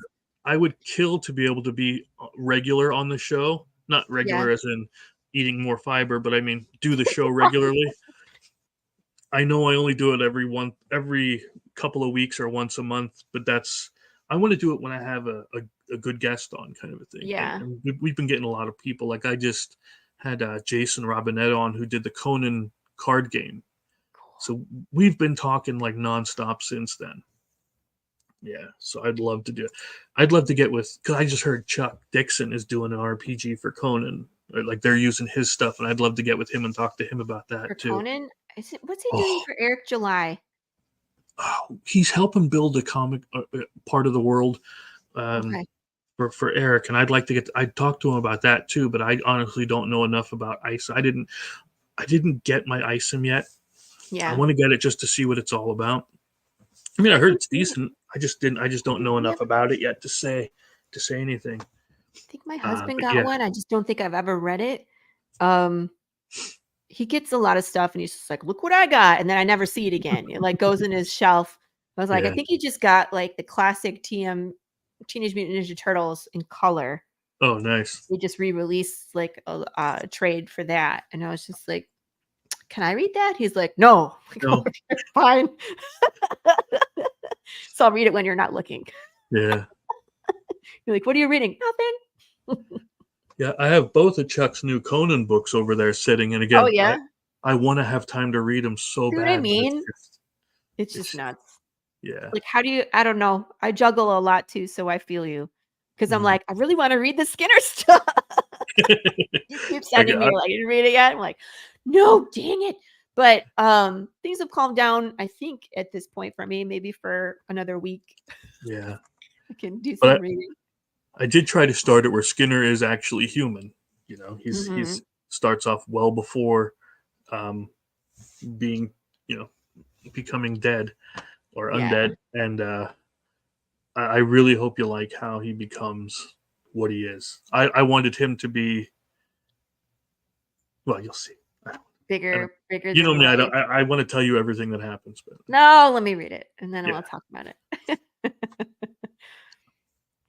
I would kill to be able to be regular on the show. Not regular as in eating more fiber, but I mean do the show regularly. I know I only do it every couple of weeks or once a month, but I want to do it when I have a good guest on, kind of a thing. Yeah, and we've been getting a lot of people. Like I just had Jason Robinette on, who did the Conan card game. Cool. So we've been talking like nonstop since then. Yeah, so I'd love to do it. I'd love to get with, because I just heard Chuck Dixon is doing an RPG for Conan. Like they're using his stuff, and I'd love to get with him and talk to him about that for too. Conan? What's he doing for Eric July? Oh, he's helping build the comic part of the world. For Eric, and I'd talk to him about that too, but I honestly don't know enough about ice. I didn't get my ISIM yet. Yeah, I want to get it just to see what it's all about. I mean, I heard it's decent. I just don't know enough about it yet to say anything. I think my husband got one. I just don't think I've ever read it. He gets a lot of stuff and he's just like, look what I got, and then I never see it again. It like goes in his shelf. I was like, I think he just got like the classic Teenage Mutant Ninja Turtles in color. Oh, nice. They just re-released like a trade for that. And I was just like, can I read that? He's like, no. No. Fine. So I'll read it when you're not looking. Yeah. You're like, what are you reading? Nothing. Yeah, I have both of Chuck's new Conan books over there sitting. And again, I want to have time to read them so bad. What I mean? It's just nuts. Yeah. Like, I don't know. I juggle a lot too, so I feel you. Because I'm like, I really want to read the Skinner stuff. You keep sending me like, you read it yet? I'm like, no, dang it. But things have calmed down, I think, at this point for me, maybe for another week. Yeah. I can do But some reading. I did try to start it where Skinner is actually human. You know, he's Mhm. starts off well before being, you know, becoming dead or Yeah. undead. And I really hope you like how he becomes what he is. I wanted him to be, well, you'll see. Bigger You know than me, life. I want to tell you everything that happens, but No, let me read it and then Yeah. I'll talk about it.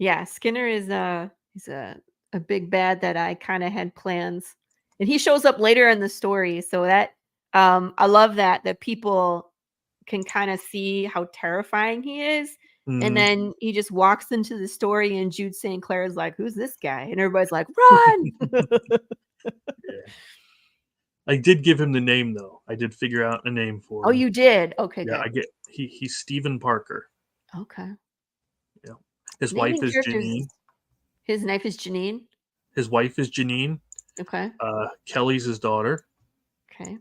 Yeah, Skinner is he's a big bad that I kind of had plans. And he shows up later in the story, so that I love that people can kind of see how terrifying he is. And Mhm. then he just walks into the story and Jude St. Clair is like, "Who's this guy?" And everybody's like, "Run!" Yeah. I did give him the name though. I did figure out a name for Oh, him. you did? Okay, Yeah, good. he's Stephen Parker. Okay. Yeah. His wife Naming is characters. Janine. His knife is Janine. His wife is Janine. Okay. Kelly's his daughter. Okay.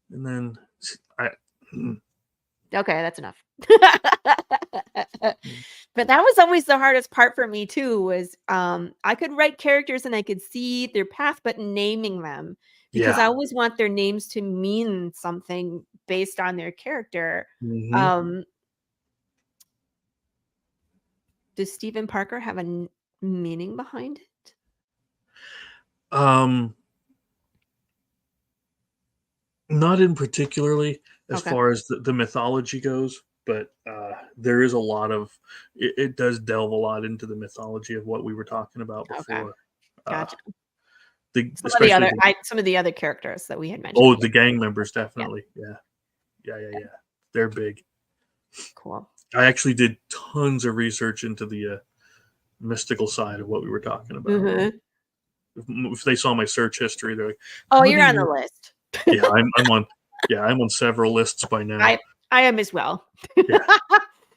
And then I Okay, that's enough. But that was always the hardest part for me too, was I could write characters and I could see their path, but naming them, because I yeah. always want their names to mean something based on their character. Mhm. Does Stephen Parker have a meaning behind it? Not in particularly as Okay. far as the mythology goes, but there is a lot of it does delve a lot into the mythology of what we were talking about Okay. before. Uh, Gotcha. especially Some of the other characters that we had mentioned. oh, the gang members Yeah. definitely. Yeah. They're big. Cool. I actually did tons of research into the mystical side of what we were talking about. Mhm. If they saw my search history, they're like, Oh, "How you're do on the you?" list. Yeah, I'm on. Yeah, I'm on several lists by now. I am as well. Yeah,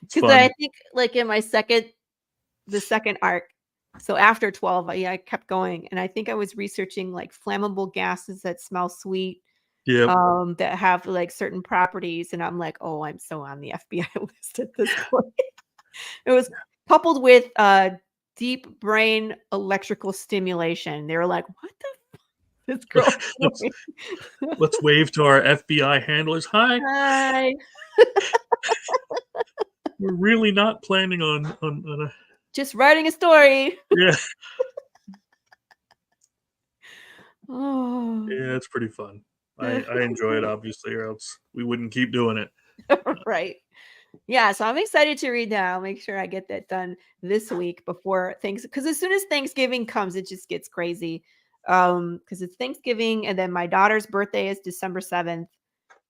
it's Because I fun. think like in the second arc, so after 12, I kept going, and I think I was researching like flammable gases that smell sweet, Yep. that have like certain properties, and I'm like, oh, I'm so on the FBI list at this point. It was coupled with deep brain electrical stimulation. They were like, what the this girl let's doing? let's wave to our FBI handlers. Hi, Hi. we're really not planning on a Just writing a story. yeah. Oh. Yeah, it's pretty fun. I enjoy it obviously, or else we wouldn't keep doing it. Right. Yeah, so I'm excited to read that. I'll make sure I get that done this week before things, because as soon as Thanksgiving comes, it just gets crazy. Because it's Thanksgiving and then my daughter's birthday is December 7th,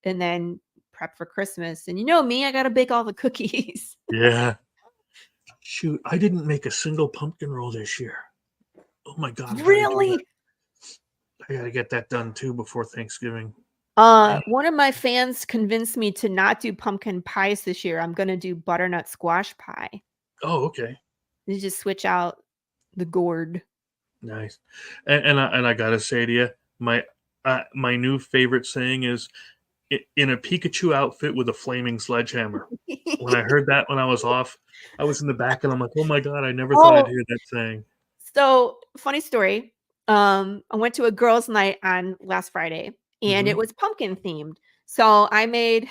and then prep for Christmas. And you know me, I gotta bake all the cookies. Yeah. Shoot, I didn't make a single pumpkin roll this year. Oh my god, I gotta do that. Really? I gotta get that done too before Thanksgiving. One of my fans convinced me to not do pumpkin pies this year. I'm gonna do butternut squash pie. Oh, okay. You just switch out the gourd. Nice. And I gotta say to you, my new favorite saying is in a Pikachu outfit with a flaming sledgehammer. When I heard that when I was off, I was in the back and I'm like, oh my god, I never thought I'd hear that saying. So funny story. I went to a girls' night on last Friday, and it Mhm. was pumpkin themed. So I made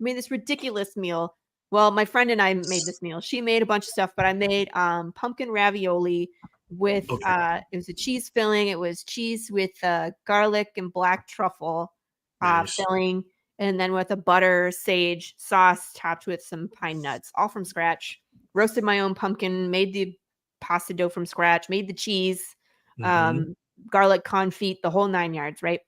this ridiculous meal. Well, my friend and I made this meal. She made a bunch of stuff, but I made pumpkin ravioli with Okay. it was a cheese filling. It was cheese with garlic and black truffle Nice. filling, and then with a butter sage sauce topped with some pine nuts, all from scratch. Roasted my own pumpkin, made the pasta dough from scratch, made the cheese, Mhm. garlic confit, the whole 9 yards, right?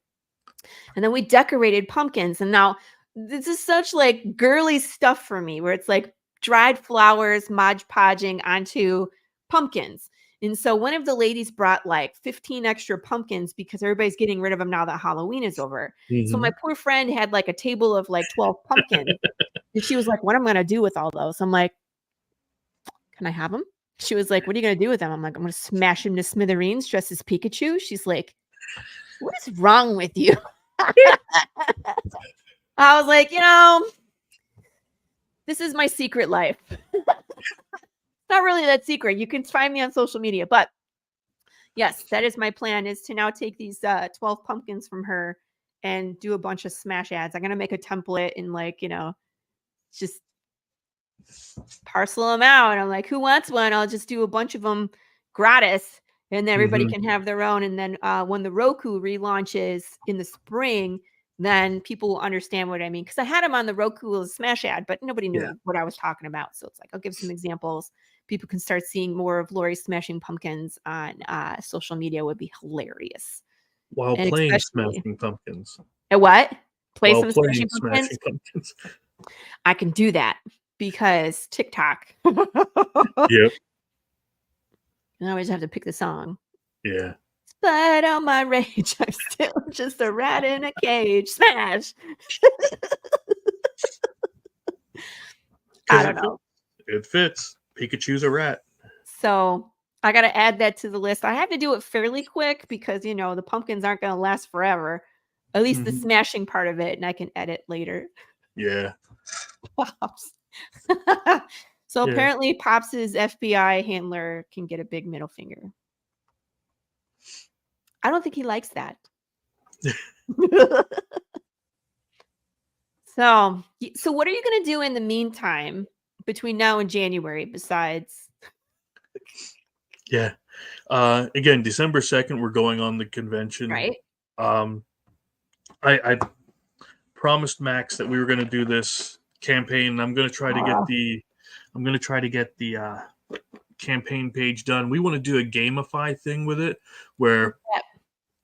And then we decorated pumpkins. And now this is such like girly stuff for me, where it's like dried flowers Mod Podging onto pumpkins. And so one of the ladies brought like 15 extra pumpkins because everybody's getting rid of them now that Halloween is over. So my Mhm. poor friend had like a table of like 12 pumpkins. And she was like, what am I going to do with all those? I'm like, can I have them? She was like, what are you going to do with them? I'm like, I'm going to smash him to smithereens dressed as Pikachu. She's like, What is wrong with you? I was like, this is my secret life. Not really that secret. You can find me on social media, but yes, that is my plan, is to now take these 12 pumpkins from her and do a bunch of smash ads. I'm going to make a template and just parcel them out. And I'm like, who wants one? I'll just do a bunch of them gratis, and then everybody can have their own. And then when the Roku relaunches in the spring, then people will understand what I mean. Because I had them on the Roku as smash ad, but nobody knew what I was talking about. So it's like, I'll give some examples. People can start seeing more of Laurie smashing pumpkins on social media. Would be hilarious. While And playing especially- Smashing Pumpkins. What? Play While some playing smashing pumpkins? I can do that because TikTok. Yep. And I always have to pick the song. Yeah. But on my rage, I'm still just a rat in a cage. Smash. I don't know. It fits. Pikachu's a rat. So I got to add that to the list. I have to do it fairly quick because, the pumpkins aren't going to last forever. At least the smashing part of it, and I can edit later. Yeah. Pops. So apparently Pops's FBI handler can get a big middle finger. I don't think he likes that. So what are you going to do in the meantime between now and January besides? Yeah. Again, December 2nd, we're going on the convention. Right. I promised Max that we were going to do this campaign, and I'm going to try to get the campaign page done. We want to do a gamify thing with it where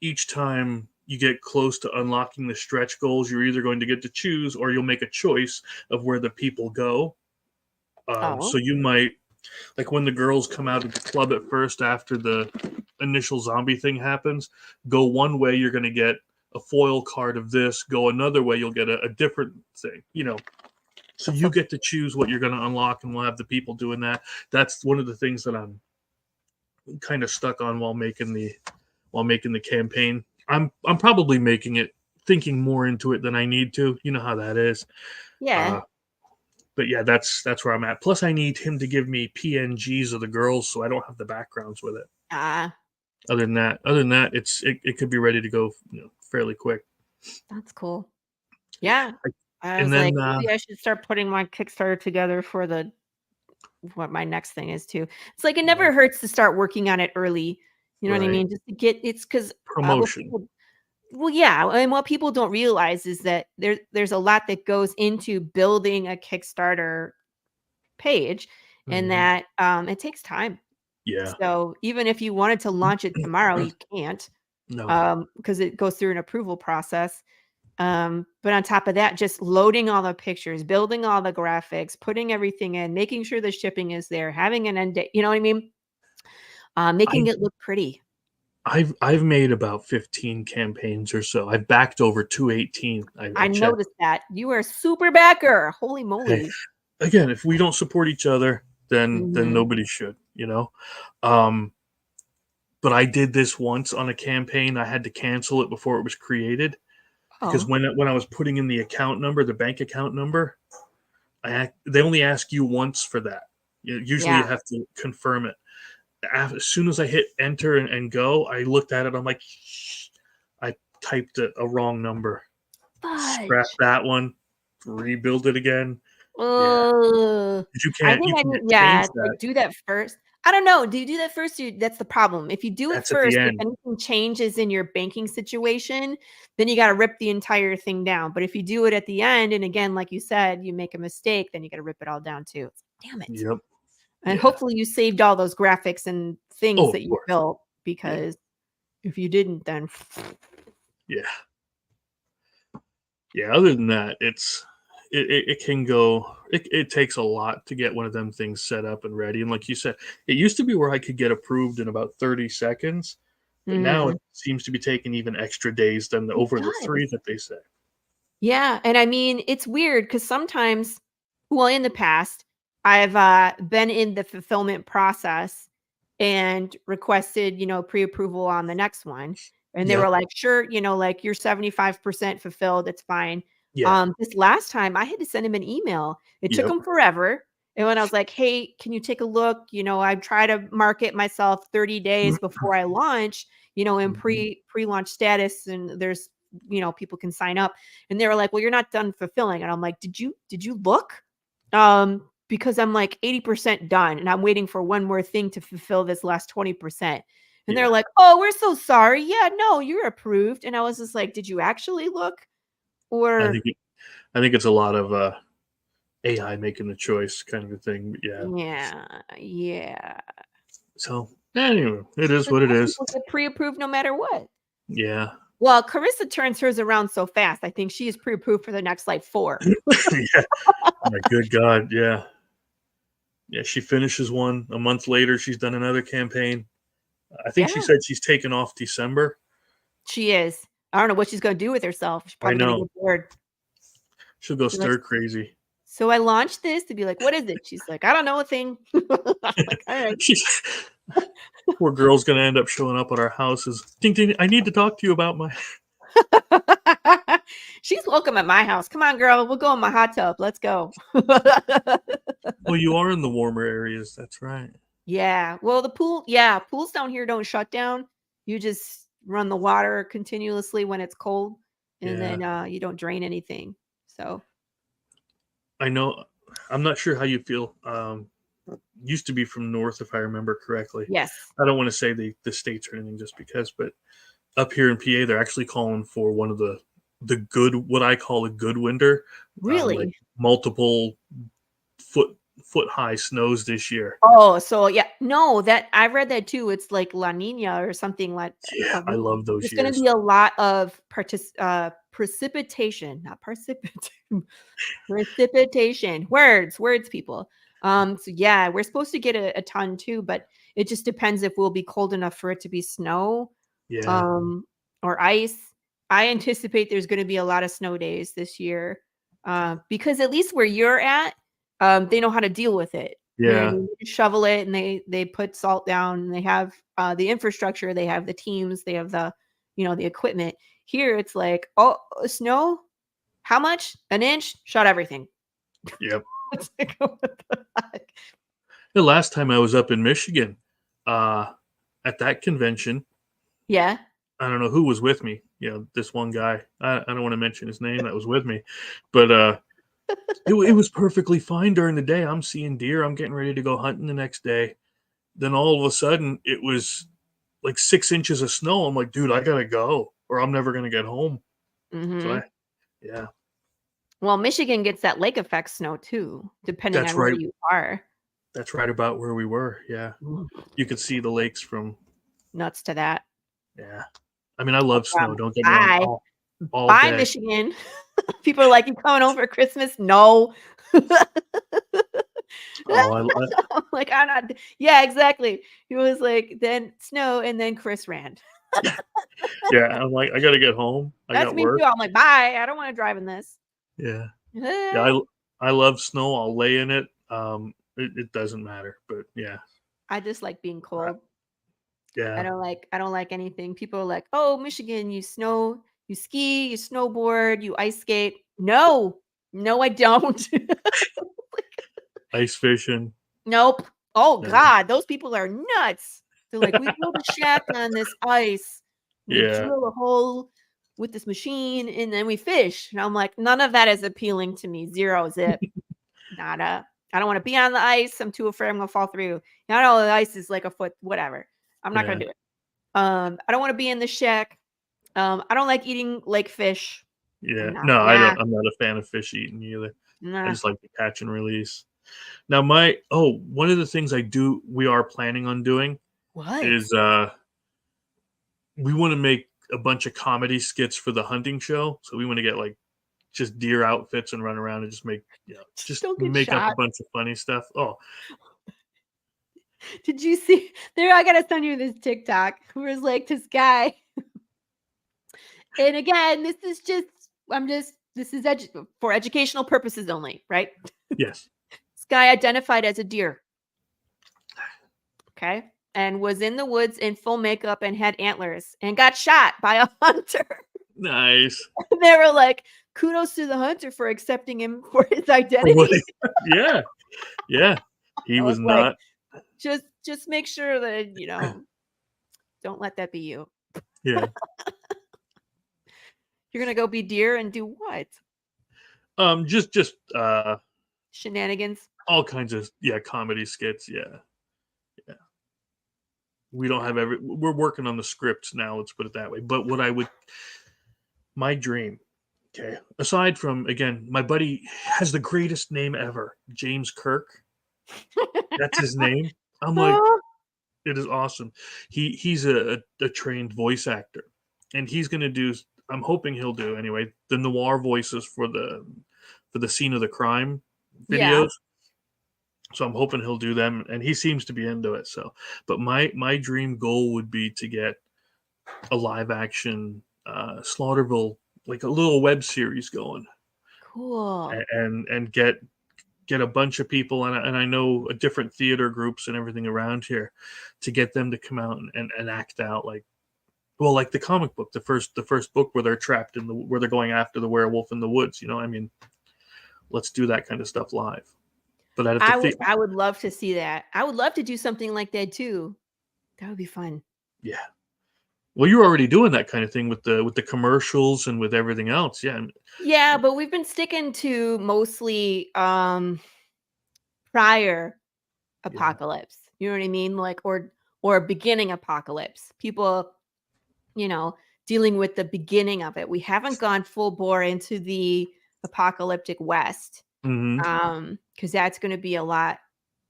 each time you get close to unlocking the stretch goals, you're either going to get to choose or you'll make a choice of where the people go. So you might, like when the girls come out of the club at first after the initial zombie thing happens, go one way, you're going to get a foil card of this. Go another way, you'll get a different thing, So you get to choose what you're going to unlock, and we'll have the people doing that. That's one of the things that I'm kind of stuck on while making the campaign. I'm probably thinking more into it than I need to. You know how that is. Yeah. But yeah, that's where I'm at. Plus, I need him to give me PNGs of the girls, so I don't have the backgrounds with it. Other than that, it could be ready to go, fairly quick. That's cool. Yeah. I was then, maybe I should start putting my Kickstarter together for what my next thing is too. It's like, it never hurts to start working on it early. You know what I mean? Just to get, it's because promotion. Well, yeah. And what people don't realize is that there's a lot that goes into building a Kickstarter page, and that it takes time. Yeah. So even if you wanted to launch it tomorrow, you can't. No. Because it goes through an approval process. But on top of that, just loading all the pictures, building all the graphics, putting everything in, making sure the shipping is there, having an end date, you know what I mean? Making it look pretty. I've made about 15 campaigns or so. I've backed over 218. I noticed that. You are a super backer. Holy moly. Hey, again, if we don't support each other, then nobody should, But I did this once on a campaign. I had to cancel it before it was created. Because when I was putting in the account number, the bank account number, they only ask you once for that. Usually you have to confirm it. As soon as I hit enter and go, I looked at it. I'm like, I typed a wrong number. Scrap that one. Rebuild it again. Yeah. You can't. Do that first. I don't know. Do you do that first? That's the problem. If you do it first, if anything changes in your banking situation, then you got to rip the entire thing down. But if you do it at the end, and again, like you said, you make a mistake, then you got to rip it all down too. Damn it. Yep. And hopefully you saved all those graphics and things that you built, because if you didn't, then other than that, it can go. It takes a lot to get one of them things set up and ready. And like you said, it used to be where I could get approved in about 30 seconds. But now it seems to be taking even extra days than over the 3 that they say. Yeah. And I mean, it's weird because sometimes, in the past, I've been in the fulfillment process and requested, pre-approval on the next one. And they were like, sure, like you're 75% fulfilled. It's fine. Yeah. This last time I had to send him an email. It took Yep. him forever. And when I was like, hey, can you take a look? I try to market myself 30 days before I launch, in pre-launch status. And there's, people can sign up. And they were like, well, you're not done fulfilling. And I'm like, did you look? Because I'm like 80% done and I'm waiting for one more thing to fulfill this last 20%. And they're like, oh, we're so sorry. Yeah, no, you're approved. And I was just like, did you actually look? Or I think it's a lot of AI making the choice kind of a thing. But yeah. So anyway, it is what it is. People get pre-approved no matter what. Yeah. Well, Carissa turns hers around so fast. I think she is pre-approved for the next 4. Yeah. My good God. Yeah. Yeah. She finishes one a month later. She's done another campaign. I think she said she's taken off December. She is. I don't know what she's going to do with herself. She's probably going to get bored. She'll go stir crazy. So I launched this to be like, what is it? She's like, I don't know a thing. Like, all right. Poor girl's going to end up showing up at our houses. Ding, ding, I need to talk to you about my... She's welcome at my house. Come on, girl. We'll go in my hot tub. Let's go. Well, you are in the warmer areas. That's right. Yeah. Well, pools down here don't shut down. You just run the water continuously when it's cold, and then you don't drain anything. So I know. I'm not sure how you feel. Used to be from north, if I remember correctly. Yes. I don't want to say the states or anything just because, but up here in PA, they're actually calling for one of the good, what I call a good winter. Really? Like multiple foot high snows this year. Oh, so yeah. No, that I read that too. It's like La Nina or something like Yeah, I love those There's years. going to be a lot of precipitation, not precipitation. Precipitation. Words, people. So yeah, we're supposed to get a ton too, but it just depends if we'll be cold enough for it to be snow. Or ice. I anticipate there's going to be a lot of snow days this year, because at least where you're at, they know how to deal with it. Yeah, they shovel it and they put salt down. And they have the infrastructure, they have the teams, they have the the equipment. Here it's like, oh, snow, how much? An inch? Shut everything. Yep. It's like, what the heck? The last time I was up in Michigan, at that convention. Yeah. I don't know who was with me. This one guy. I don't want to mention his name that was with me, but it was perfectly fine during the day. I'm seeing deer. I'm getting ready to go hunting the next day. Then all of a sudden, it was like 6 inches of snow. I'm like, dude, I gotta go, or I'm never gonna get home. Mm-hmm. So Well, Michigan gets that lake effect snow too, depending on where you are. That's right about where we were. Yeah. You could see the lakes from. Nuts to that. Yeah. I mean, I love snow. Don't get me wrong. All Bye, day. Michigan. People are like, you coming home for Christmas? No. I'm like, I'm not. Yeah, exactly. He was like, then snow, and then Chris ran. Yeah, I'm like, I got to get home. That's me too. I'm like, bye. I don't want to drive in this. Yeah. I love snow. I'll lay in it. It doesn't matter, but yeah. I just like being cold. Yeah. I don't like anything. People are like, oh, Michigan, you snow, you ski, you snowboard, you ice skate. No, I don't. Ice fishing. Nope. Oh God, those people are nuts. They're like, we build a shack on this ice. We drill a hole with this machine and then we fish. And I'm like, none of that is appealing to me. Zero zip. Nada. I don't want to be on the ice. I'm too afraid I'm gonna fall through. Not all the ice is like a foot, whatever. I'm not gonna do it. I don't want to be in the shack. I don't like eating lake fish. Yeah. No, I don't. I'm not a fan of fish eating either. I just like to catch and release. Now, one of the things we are planning on doing is we want to make a bunch of comedy skits for the hunting show. So we want to get like just deer outfits and run around and just make make up a bunch of funny stuff. Oh. Did you see there? I gotta send you this TikTok where it's like this guy. And again, this is for educational purposes only, right? Yes. This guy identified as a deer. Okay. and was in the woods in full makeup and had antlers and got shot by a hunter. Nice. They were like, kudos to the hunter for accepting him for his identity. Yeah. Yeah. He I was like, not. just make sure that, don't let that be you. Yeah. You're going to go be deer and do what? Just Shenanigans. all kinds of comedy skits. Yeah. We don't have we're working on the scripts now, let's put it that way. But my dream, okay, aside from, again, my buddy has the greatest name ever, James Kirk. That's his name. I'm like, it is awesome. He's a trained voice actor, and he's going to do, I'm hoping he'll do anyway, the noir voices for the scene of the crime videos. Yeah. So I'm hoping he'll do them, and he seems to be into it. So, but my dream goal would be to get a live action Slaughterville, like a little web series going. Cool. And get a bunch of people, and I know different theater groups and everything around here, to get them to come out and act out like the comic book, the first book where they're trapped where they're going after the werewolf in the woods. I mean, let's do that kind of stuff live. But I would love to see that. I would love to do something like that too. That would be fun. Yeah. Well, you're already doing that kind of thing with the commercials and with everything else. Yeah. Yeah, but we've been sticking to mostly prior apocalypse. You know what I mean? Like or beginning apocalypse. People, dealing with the beginning of it. We haven't gone full bore into the apocalyptic West. Because that's going to be a lot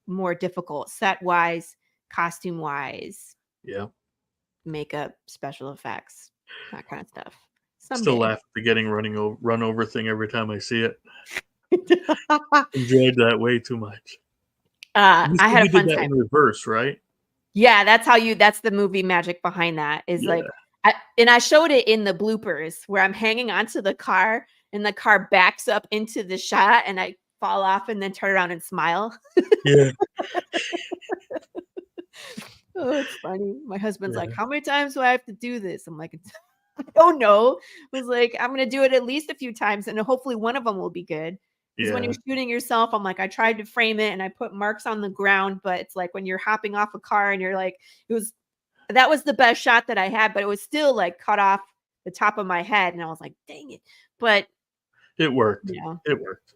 more difficult, set wise, costume wise, makeup, special effects, that kind of stuff. Still laugh at the getting run over thing every time I see it. Enjoyed that way too much. I had a fun time. In reverse, right? Yeah, that's the movie magic behind that. I showed it in the bloopers where I'm hanging onto the car and the car backs up into the shot and I fall off and then turn around and smile. Yeah. Oh, it's funny. My husband's like, how many times do I have to do this? I'm like, I don't know. I was like, I'm going to do it at least a few times and hopefully one of them will be good. Because when you're shooting yourself, I'm like, I tried to frame it and I put marks on the ground, but it's like when you're hopping off a car and you're like, that was the best shot that I had, but it was still like cut off the top of my head. And I was like, dang it. But it worked. It worked.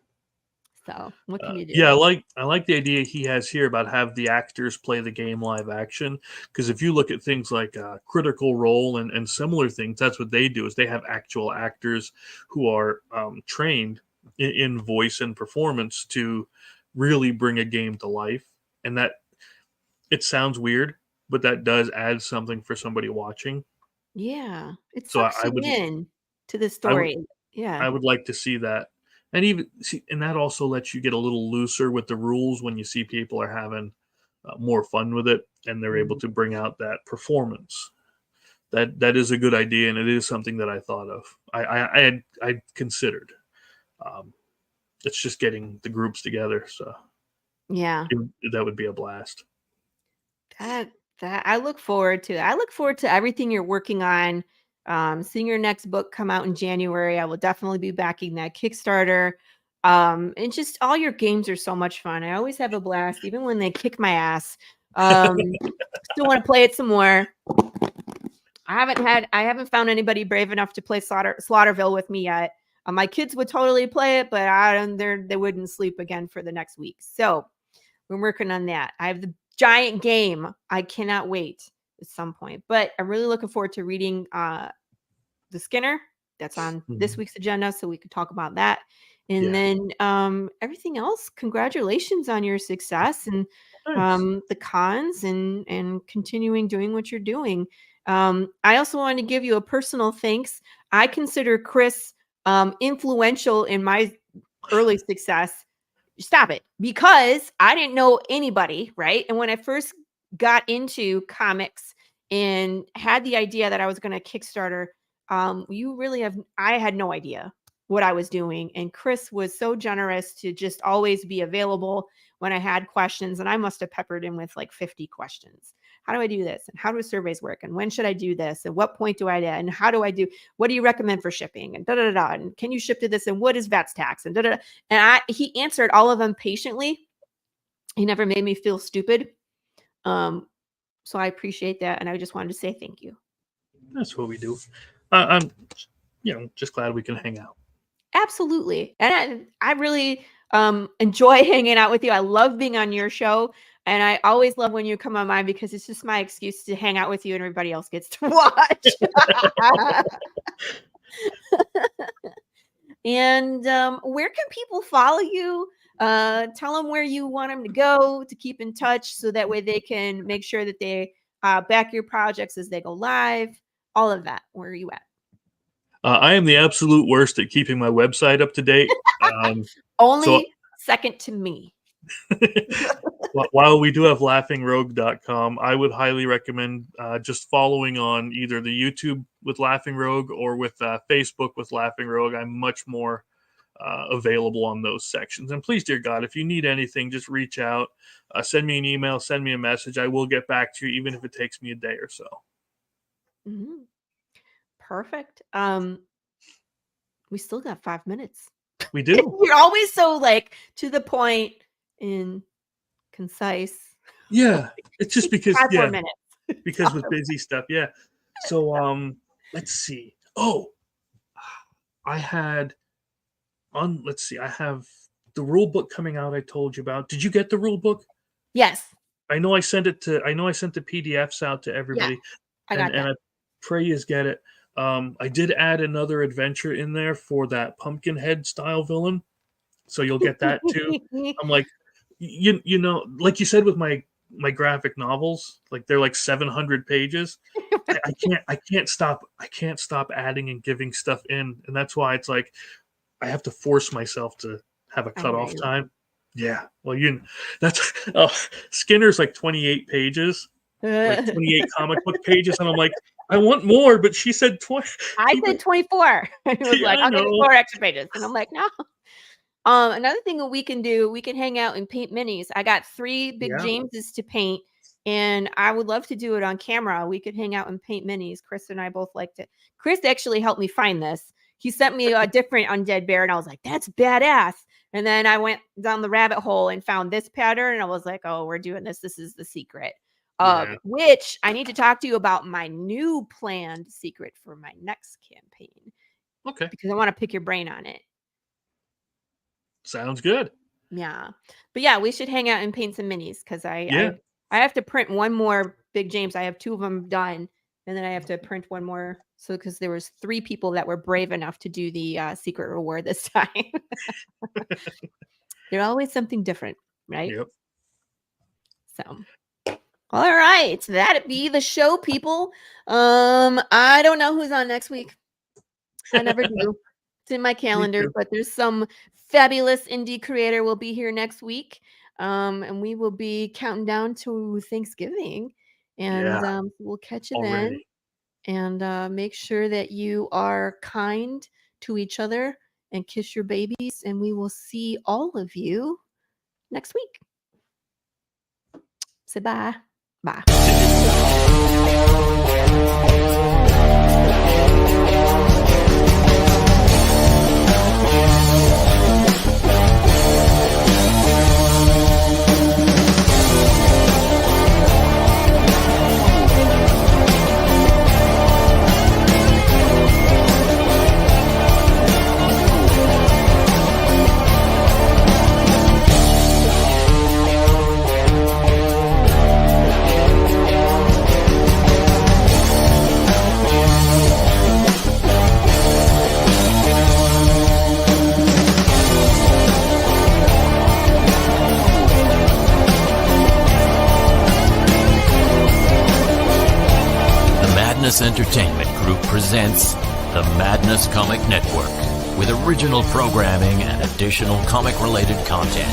So what can you do? Yeah, I like the idea he has here about have the actors play the game live action. Because if you look at things like Critical Role and similar things, that's what they do is they have actual actors who are trained in voice and performance to really bring a game to life. And that it sounds weird, but that does add something for somebody watching. Yeah, it sucks you in to the story. I would like to see that. And and that also lets you get a little looser with the rules when you see people are having more fun with it and they're able to bring out that performance. That is a good idea, and it is something that I thought of. I had considered. It's just getting the groups together, so that would be a blast. That I look forward to. I look forward to everything you're working on. Seeing your next book come out in January. I will definitely be backing that Kickstarter. And just all your games are so much fun. I always have a blast, even when they kick my ass. Still want to play it some more. I haven't found anybody brave enough to play Slaughterville with me yet. My kids would totally play it, but they wouldn't sleep again for the next week. So we're working on that. I have the giant game. I cannot wait at some point, but I'm really looking forward to reading the Skinner. That's on this week's agenda, so we could talk about that. And then everything else, congratulations on your success and the cons and continuing doing what you're doing. I also want to give you a personal thanks. I consider Chris influential in my early success. Stop it. Because I didn't know anybody, right? And when I first got into comics and had the idea that I was going to Kickstarter, I had no idea what I was doing. And Chris was so generous to just always be available when I had questions. And I must have peppered him with like 50 questions. how do I do this? And how do surveys work? And when should I do this? And what point do I do? And how do I do, what do you recommend for shipping? And da-da-da-da. And can you ship to this? And what is VETS tax? And da-da-da. And he answered all of them patiently. He never made me feel stupid. So I appreciate that. And I just wanted to say thank you. That's what we do. I'm, just glad we can hang out. Absolutely. And I really enjoy hanging out with you. I love being on your show. And I always love when you come on mine because it's just my excuse to hang out with you and everybody else gets to watch. And where can people follow you? Tell them where you want them to go to keep in touch so that way they can make sure that they back your projects as they go live. All of that. Where are you at? I am the absolute worst at keeping my website up to date. Only second to me. While we do have laughingrogue.com, I would highly recommend just following on either the YouTube with Laughing Rogue or with Facebook with Laughing Rogue. I'm much more available on those sections. And please, dear God, if you need anything, just reach out, send me an email, send me a message. I will get back to you, even if it takes me a day or so. Mm-hmm. Perfect. We still got 5 minutes. We do. You're always so to the point and concise. Yeah, it's just because 5 more minutes. Because with busy stuff. Yeah. So let's see. Oh, I have the rule book coming out. I told you about. Did you get the rule book? Yes. I know I sent the PDFs out to everybody. Yeah, I got that. And I pray you get it. I did add another adventure in there for that Pumpkinhead style villain, so you'll get that too. I'm like, you know, like you said with my graphic novels, like they're like 700 pages. I can't stop adding and giving stuff in, and that's why it's like I have to force myself to have a cutoff time. Yeah, well, that's Skinner's like 28 pages, like 28 comic book pages, and I'm like, I want more, but she said 20. I said 24. It was I'll give you 4 extra pages, and I'm like, no. Another thing that we can do, we can hang out and paint minis. I got 3 big Jameses to paint, and I would love to do it on camera. We could hang out and paint minis. Chris and I both liked it. Chris actually helped me find this. He sent me a different undead bear, and I was like, that's badass. And then I went down the rabbit hole and found this pattern, and I was like, oh, we're doing this. This is the secret. Which I need to talk to you about my new planned secret for my next campaign. Okay. Because I want to pick your brain on it. Sounds good. Yeah. But yeah, we should hang out and paint some minis because I have to print one more Big James. I have 2 of them done. And then I have to print one more. So because there was 3 people that were brave enough to do the secret reward this time. There's always something different, right? Yep. So all right, that'd be the show, people. I don't know who's on next week. I never do. It's in my calendar, but there's some fabulous indie creator will be here next week. And we will be counting down to Thanksgiving. And we'll catch you then. And make sure that you are kind to each other and kiss your babies. And we will see all of you next week. Say bye. Bye. Entertainment Group presents the Madness Comic Network with original programming and additional comic-related content.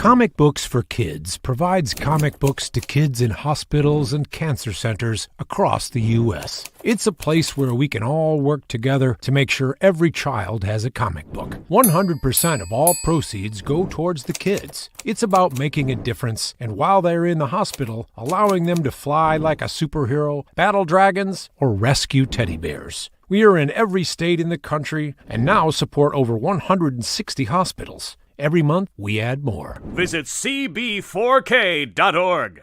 Comic Books for Kids provides comic books to kids in hospitals and cancer centers across the U.S. It's a place where we can all work together to make sure every child has a comic book. 100% of all proceeds go towards the kids. It's about making a difference, and while they're in the hospital, allowing them to fly like a superhero, battle dragons, or rescue teddy bears. We are in every state in the country and now support over 160 hospitals. Every month, we add more. Visit cb4k.org.